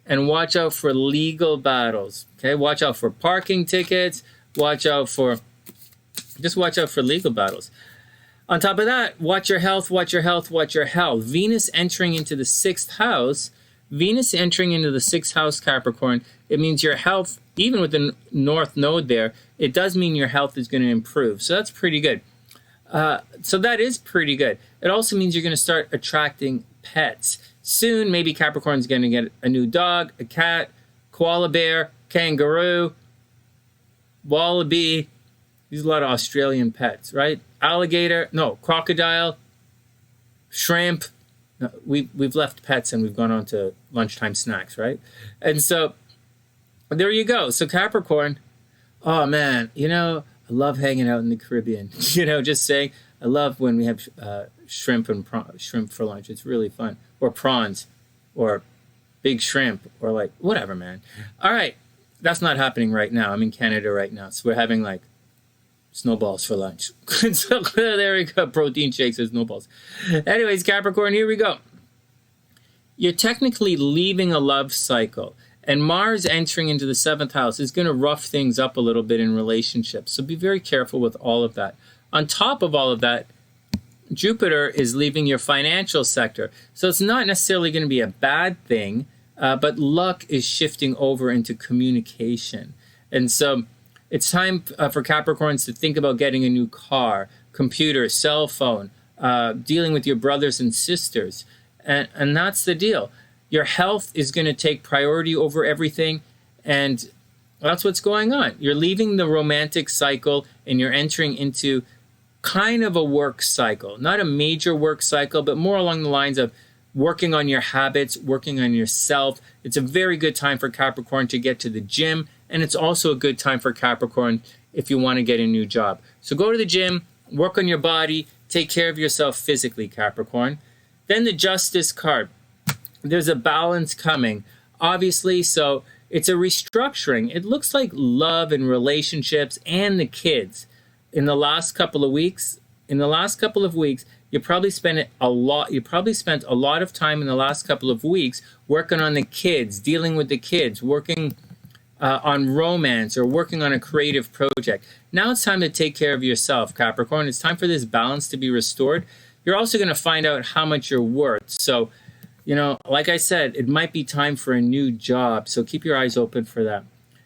And watch out for legal battles. Okay, watch out for parking tickets. Watch out for legal battles. On top of that, watch your health, watch your health, watch your health. Venus entering into the 6th house. Venus entering into the 6th house, Capricorn. It means your health, even with the North Node there, it does mean your health is going to improve. So that's pretty good. So that is pretty good. It also means you're going to start attracting pets. Soon, maybe Capricorn's going to get a new dog, a cat, koala bear, kangaroo, wallaby. These are a lot of Australian pets, right? Crocodile, shrimp. No, we've left pets and we've gone on to lunchtime snacks, right? And so there you go. So Capricorn, oh man, I love hanging out in the Caribbean. Just saying, I love when we have shrimp for lunch. It's really fun. Or prawns, or big shrimp, or like whatever, man. All right, that's not happening right now. I'm in Canada right now, so we're having like snowballs for lunch. So there we go, protein shakes and snowballs. Anyways, Capricorn, here we go. You're technically leaving a love cycle, and Mars entering into the 7th house is going to rough things up a little bit in relationships. So be very careful with all of that. On top of all of that, Jupiter is leaving your financial sector. So it's not necessarily going to be a bad thing, but luck is shifting over into communication. And so it's time for Capricorns to think about getting a new car, computer, cell phone, dealing with your brothers and sisters. And that's the deal. Your health is going to take priority over everything. And that's what's going on. You're leaving the romantic cycle and you're entering into kind of a work cycle, not a major work cycle, but more along the lines of working on your habits, working on yourself. It's a very good time for Capricorn to get to the gym, and it's also a good time for Capricorn if you want to get a new job. So go to the gym, work on your body, take care of yourself physically, Capricorn. Then the Justice card. There's a balance coming, obviously, so it's a restructuring. It looks like love and relationships and the kids. In the last couple of weeks, You probably spent a lot of time in the last couple of weeks working on the kids, dealing with the kids, working on romance, or working on a creative project. Now it's time to take care of yourself, Capricorn. It's time for this balance to be restored. You're also going to find out how much you're worth. So, you know, like I said, it might be time for a new job. So keep your eyes open for that.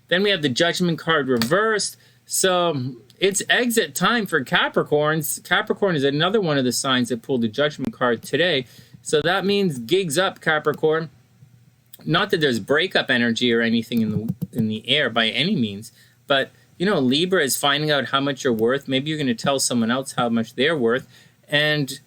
Then we have the Judgment card reversed. So it's exit time for Capricorns. Capricorn is another one of the signs that pulled the Judgment card today. So that means gigs up, Capricorn. Not that there's breakup energy or anything in the air by any means, but you know, Libra is finding out how much you're worth. Maybe you're going to tell someone else how much they're worth, and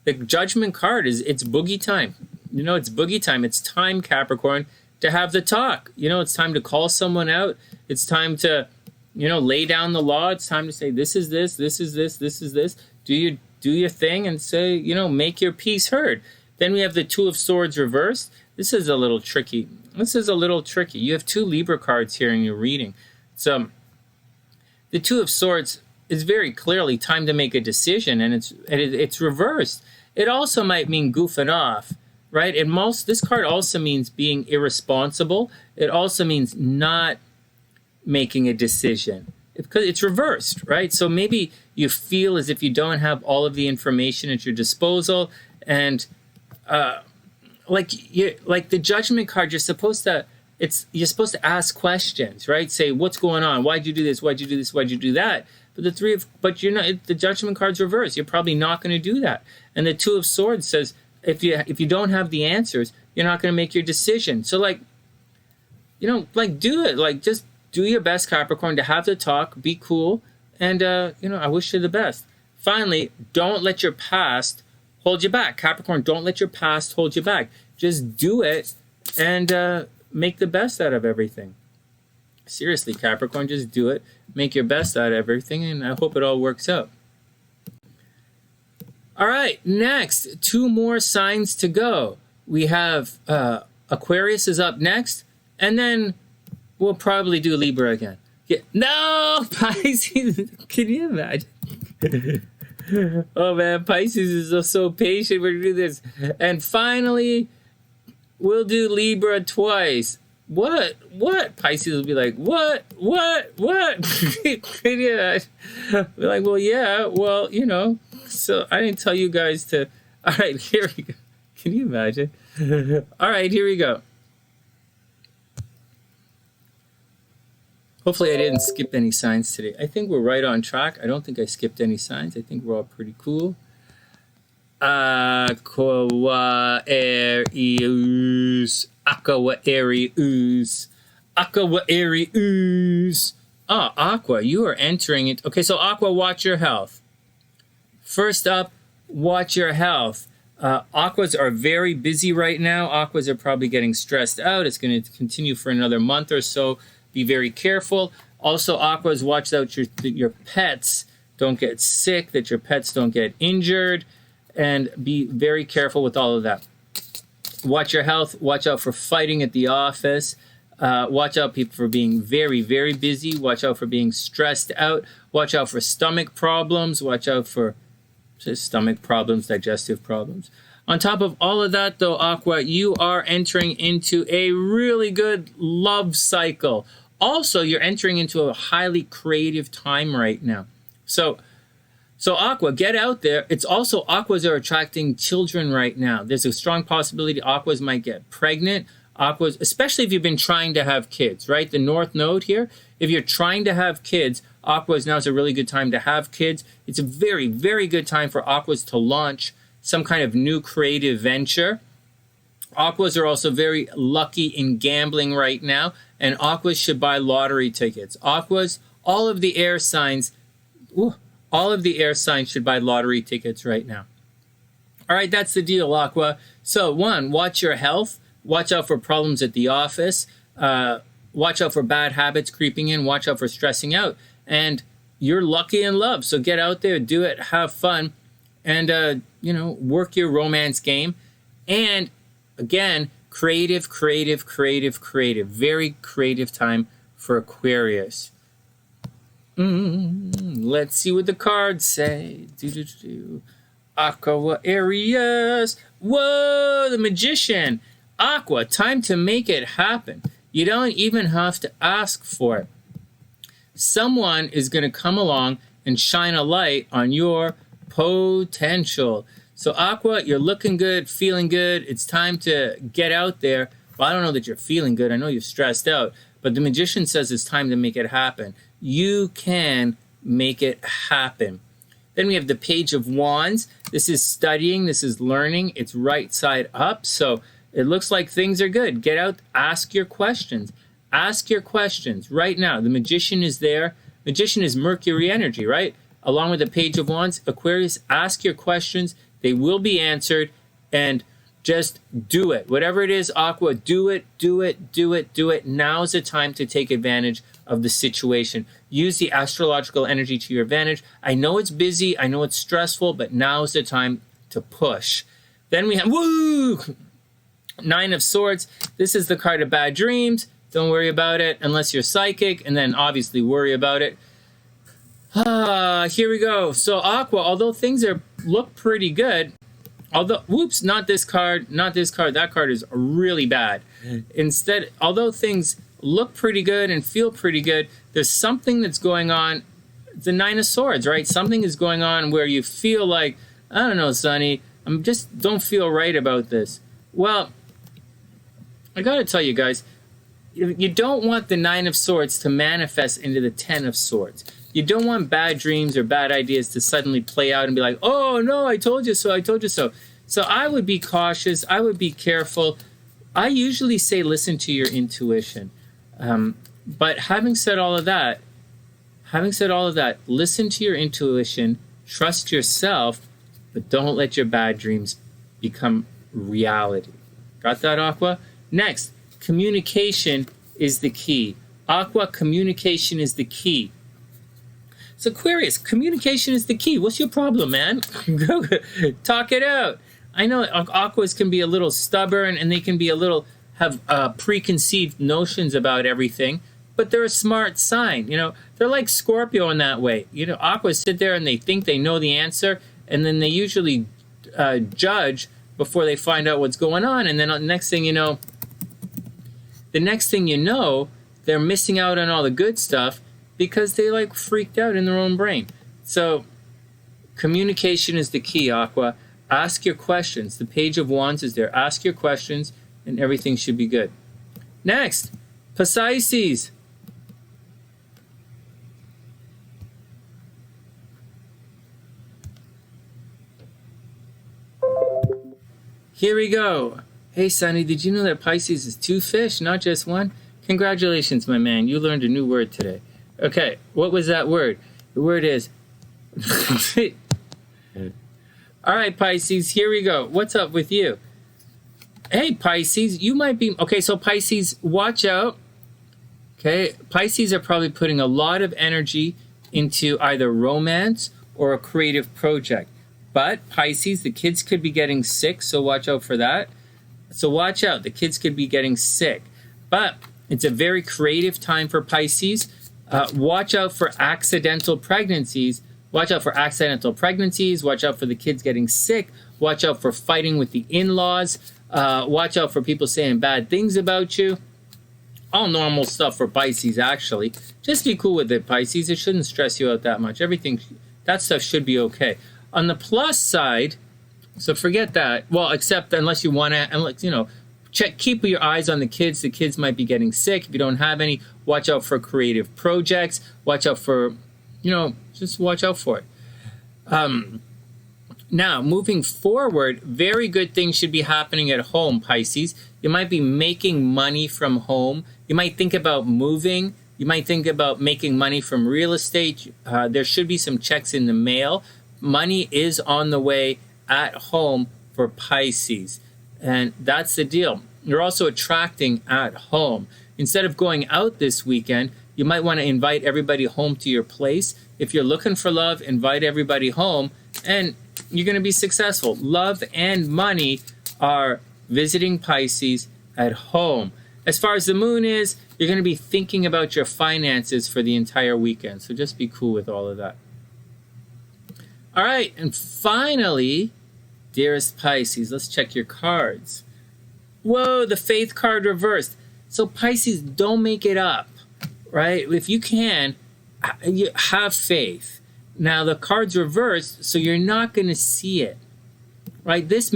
the Judgment card is, it's boogie time. You know, it's boogie time. It's time, Capricorn, to have the talk. You know, it's time to call someone out. It's time to, you know, lay down the law. It's time to say, this is this, this is this, this is this. Do your thing and say, you know, make your peace heard. Then we have the Two of Swords reversed. This is a little tricky. You have two Libra cards here in your reading. So the Two of Swords is very clearly time to make a decision, and it's reversed. It also might mean goofing off, right? This card also means being irresponsible. It also means not making a decision because it's reversed, right? So maybe you feel as if you don't have all of the information at your disposal, and like the Judgment card, you're supposed to ask questions, right? Say, what's going on? Why'd you do this? Why'd you do this? Why'd you do that? But you're not. The Judgment card's reversed. You're probably not going to do that. And the Two of Swords says, if you don't have the answers, you're not going to make your decision. So like, you know, like do it. Like just do your best, Capricorn, to have the talk, be cool, and you know, I wish you the best. Finally, don't let your past hold you back. Capricorn, don't let your past hold you back. Just do it and make the best out of everything. Seriously, Capricorn, just do it. Make your best out of everything, and I hope it all works out. All right, next, two more signs to go. We have Aquarius is up next, and then we'll probably do Libra again. Yeah. No, Pisces, can you imagine? Oh man, Pisces is so patient. We're gonna do this. And finally, we'll do Libra twice. What? Pisces will be like, what? Yeah. We're like, well, yeah, well, you know, so I didn't tell you guys to. All right, here we go. Can you imagine? All right, here we go. Hopefully I didn't skip any signs today. I think we're right on track. I don't think I skipped any signs. I think we're all pretty cool. Aquarius. Oh, Aqua, you are entering it. Okay, so Aqua, watch your health. First up, watch your health. Aquas are very busy right now. Aquas are probably getting stressed out. It's going to continue for another month or so. Be very careful. Also, Aquas, watch out your pets don't get sick, that your pets don't get injured, and be very careful with all of that. Watch your health. Watch out for fighting at the office. Watch out for being very, very busy. Watch out for being stressed out. Watch out for stomach problems. Watch out for stomach problems, digestive problems. On top of all of that, though, Aqua, you are entering into a really good love cycle. Also, you're entering into a highly creative time right now. So Aqua, get out there. It's also Aquas are attracting children right now. There's a strong possibility Aquas might get pregnant. Aquas, especially if you've been trying to have kids, right? The North Node here, if you're trying to have kids, Aquas, now is a really good time to have kids. It's a very, very good time for Aquas to launch some kind of new creative venture. Aquas are also very lucky in gambling right now, and Aquas should buy lottery tickets. Aquas, all of the air signs should buy lottery tickets right now. All right, that's the deal, Aqua. So one, watch your health. Watch out for problems at the office. Watch out for bad habits creeping in. Watch out for stressing out. And you're lucky in love, so get out there, do it, have fun, and work your romance game. And again, creative. Very creative time for Aquarius. Let's see what the cards say. Aqua Aries. Whoa, the Magician. Aqua, time to make it happen. You don't even have to ask for it. Someone is going to come along and shine a light on your potential. So Aqua, you're looking good, feeling good. It's time to get out there. Well, I don't know that you're feeling good. I know you're stressed out. But the Magician says it's time to make it happen. You can make it happen. Then we have the Page of Wands. This is studying. This is learning. It's right side up. So it looks like things are good. Get out. Ask your questions. Ask your questions right now. The Magician is there. Magician is Mercury energy, right? Along with the Page of Wands. Aquarius, ask your questions. They will be answered. And just do it. Whatever it is, Aqua, do it, do it, do it, do it. Now's the time to take advantage of the situation. Use the astrological energy to your advantage. I know it's busy. I know it's stressful, but now's the time to push. Then we have, woo! Nine of Swords. This is the card of bad dreams. Don't worry about it unless you're psychic, and then obviously worry about it. Here we go. So Aqua, although things look pretty good, whoops, not this card, not this card. That card is really bad. Instead, although things look pretty good and feel pretty good, there's something that's going on. The Nine of Swords, right? Something is going on where you feel like, I don't know, Sonny, I just don't feel right about this. Well, I got to tell you guys, you don't want the Nine of Swords to manifest into the Ten of Swords. You don't want bad dreams or bad ideas to suddenly play out and be like, oh, no, I told you so, I told you so. So I would be cautious. I would be careful. I usually say listen to your intuition. But having said all of that, listen to your intuition, trust yourself, but don't let your bad dreams become reality. Got that, Aqua? Next, communication is the key. Aqua, communication is the key. So Aquarius, communication is the key. What's your problem, man? Talk it out. I know Aquas can be a little stubborn and they can be have preconceived notions about everything, but they're a smart sign. You know, they're like Scorpio in that way. You know, Aquas sit there and they think they know the answer, and then they usually judge before they find out what's going on. And then the next thing you know, they're missing out on all the good stuff because they like freaked out in their own brain. So communication is the key, Aqua. Ask your questions. The Page of Wands is there. Ask your questions and everything should be good. Next, Pisces. Here we go. Hey, Sonny, did you know that Pisces is two fish, not just one? Congratulations, my man. You learned a new word today. Okay, what was that word? The word is... All right, Pisces, here we go. What's up with you? Hey, Pisces, you might be... Okay, so Pisces, watch out. Okay, Pisces are probably putting a lot of energy into either romance or a creative project. But Pisces, the kids could be getting sick, so watch out for that. So watch out, the kids could be getting sick. But it's a very creative time for Pisces. Watch out for accidental pregnancies. Watch out for accidental pregnancies. Watch out for the kids getting sick. Watch out for fighting with the in-laws. Watch out for people saying bad things about you. All normal stuff for Pisces, actually. Just be cool with it, Pisces. It shouldn't stress you out that much. Everything, that stuff should be okay. On the plus side, so forget that. Well, except unless you want to, keep your eyes on the kids. The kids might be getting sick. If you don't have any, watch out for creative projects. Watch out for, just watch out for it. Now, moving forward, very good things should be happening at home, Pisces. You might be making money from home. You might think about moving. You might think about making money from real estate. There should be some checks in the mail. Money is on the way at home for Pisces. And that's the deal. You're also attracting at home. Instead of going out this weekend, you might want to invite everybody home to your place. If you're looking for love, invite everybody home and you're going to be successful. Love and money are visiting Pisces at home. As far as the moon is, you're going to be thinking about your finances for the entire weekend. So just be cool with all of that. All right, and finally, dearest Pisces, let's check your cards. Whoa, the Faith card reversed. So Pisces, don't make it up, right? If you can, you have faith. Now the card's reversed, so you're not going to see it, right? This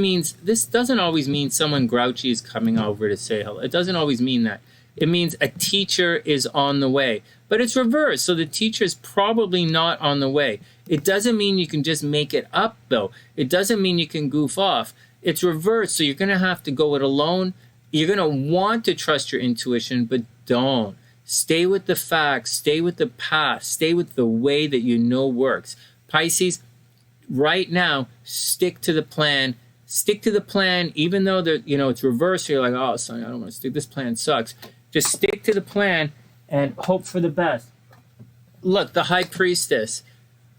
doesn't always mean someone grouchy is coming over to say hello. It doesn't always mean that. It means a teacher is on the way, but it's reversed, so the teacher is probably not on the way. It doesn't mean you can just make it up, though. It doesn't mean you can goof off. It's reversed, so you're going to have to go it alone. You're going to want to trust your intuition, but don't. Stay with the facts. Stay with the past. Stay with the way that you know works. Pisces, right now, stick to the plan. Stick to the plan, even though it's reversed. You're like, oh, son, I don't want to stick. This plan sucks. Just stick to the plan and hope for the best. Look, the High Priestess,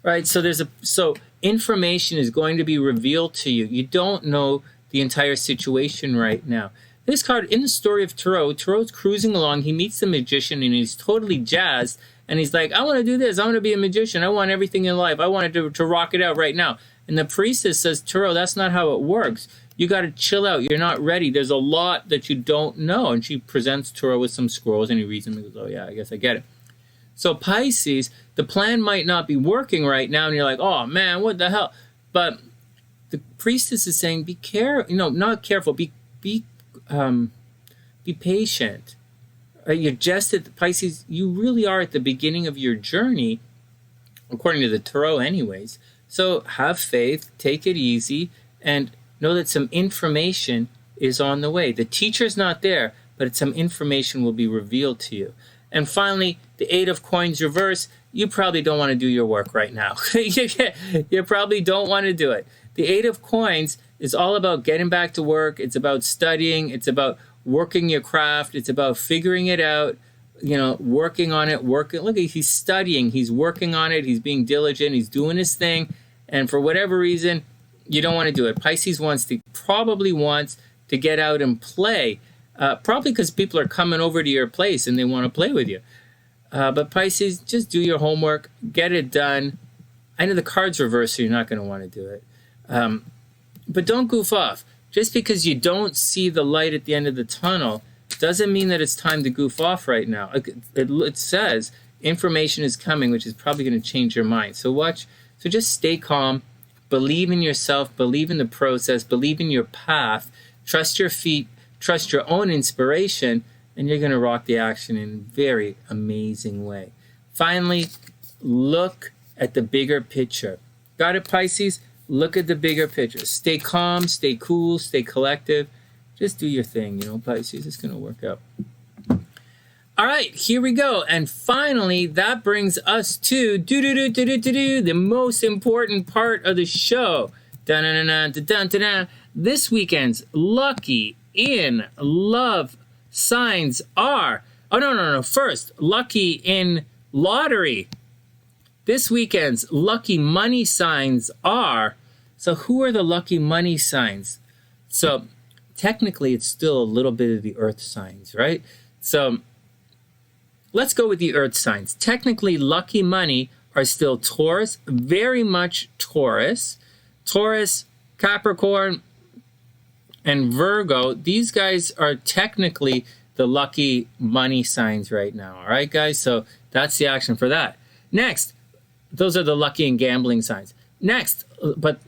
right? So information is going to be revealed to you. You don't know the entire situation right now. This card, in the story of Tarot's cruising along. He meets the magician and he's totally jazzed. And he's like, I want to do this. I want to be a magician. I want everything in life. I want to rock it out right now. And the priestess says, Tarot, that's not how it works. You got to chill out. You're not ready. There's a lot that you don't know. And she presents Tarot with some scrolls and he reads them and goes, oh yeah, I guess I get it. So Pisces, the plan might not be working right now. And you're like, oh man, what the hell? But the priestess is saying, be careful, not careful, be patient. You're just at the Pisces, you really are at the beginning of your journey, according to the Tarot anyways. So have faith, take it easy, and know that some information is on the way. The teacher's not there, but some information will be revealed to you. And finally, the Eight of Coins reverse. You probably don't want to do your work right now. You probably don't want to do it. The Eight of Coins is all about getting back to work. It's about studying. It's about working your craft. It's about figuring it out, working on it, Look, he's studying. He's working on it. He's being diligent. He's doing his thing. And for whatever reason, you don't want to do it. Pisces probably wants to get out and play. Probably because people are coming over to your place and they want to play with you. But Pisces, just do your homework. Get it done. I know the card's reversed, so you're not going to want to do it. But don't goof off. Just because you don't see the light at the end of the tunnel doesn't mean that it's time to goof off right now. It says information is coming, which is probably going to change your mind. So just stay calm. Believe in yourself. Believe in the process. Believe in your path. Trust your feet. Trust your own inspiration. And you're going to rock the action in a very amazing way. Finally, look at the bigger picture. Got it, Pisces? Look at the bigger picture. Stay calm, stay cool, stay collective. Just do your thing, Pisces. It's going to work out. All right, here we go. And finally, that brings us to the most important part of the show. This weekend's lucky in love signs are... Oh, no. First, lucky in lottery. This weekend's lucky money signs are... So who are the lucky money signs? So technically, it's still a little bit of the earth signs, right? So let's go with the earth signs. Technically, lucky money are still Taurus, very much Taurus. Taurus, Capricorn, and Virgo. These guys are technically the lucky money signs right now. All right, guys? So that's the action for that. Next, those are the lucky and gambling signs. Next, but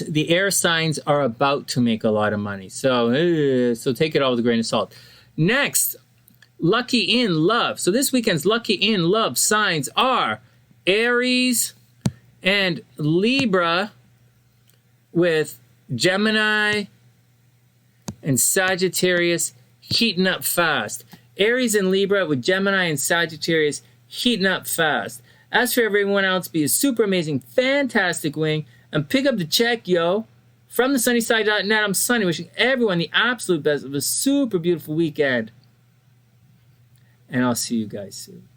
the air signs are about to make a lot of money. So take it all with a grain of salt. Next, lucky in love. So this weekend's lucky in love signs are Aries and Libra, with Gemini and Sagittarius heating up fast. Aries and Libra with Gemini and Sagittarius heating up fast. As for everyone else, be a super amazing, fantastic wing, and pick up the check, yo. From TheSunnySide.net, I'm Sunny, wishing everyone the absolute best of a super beautiful weekend. And I'll see you guys soon.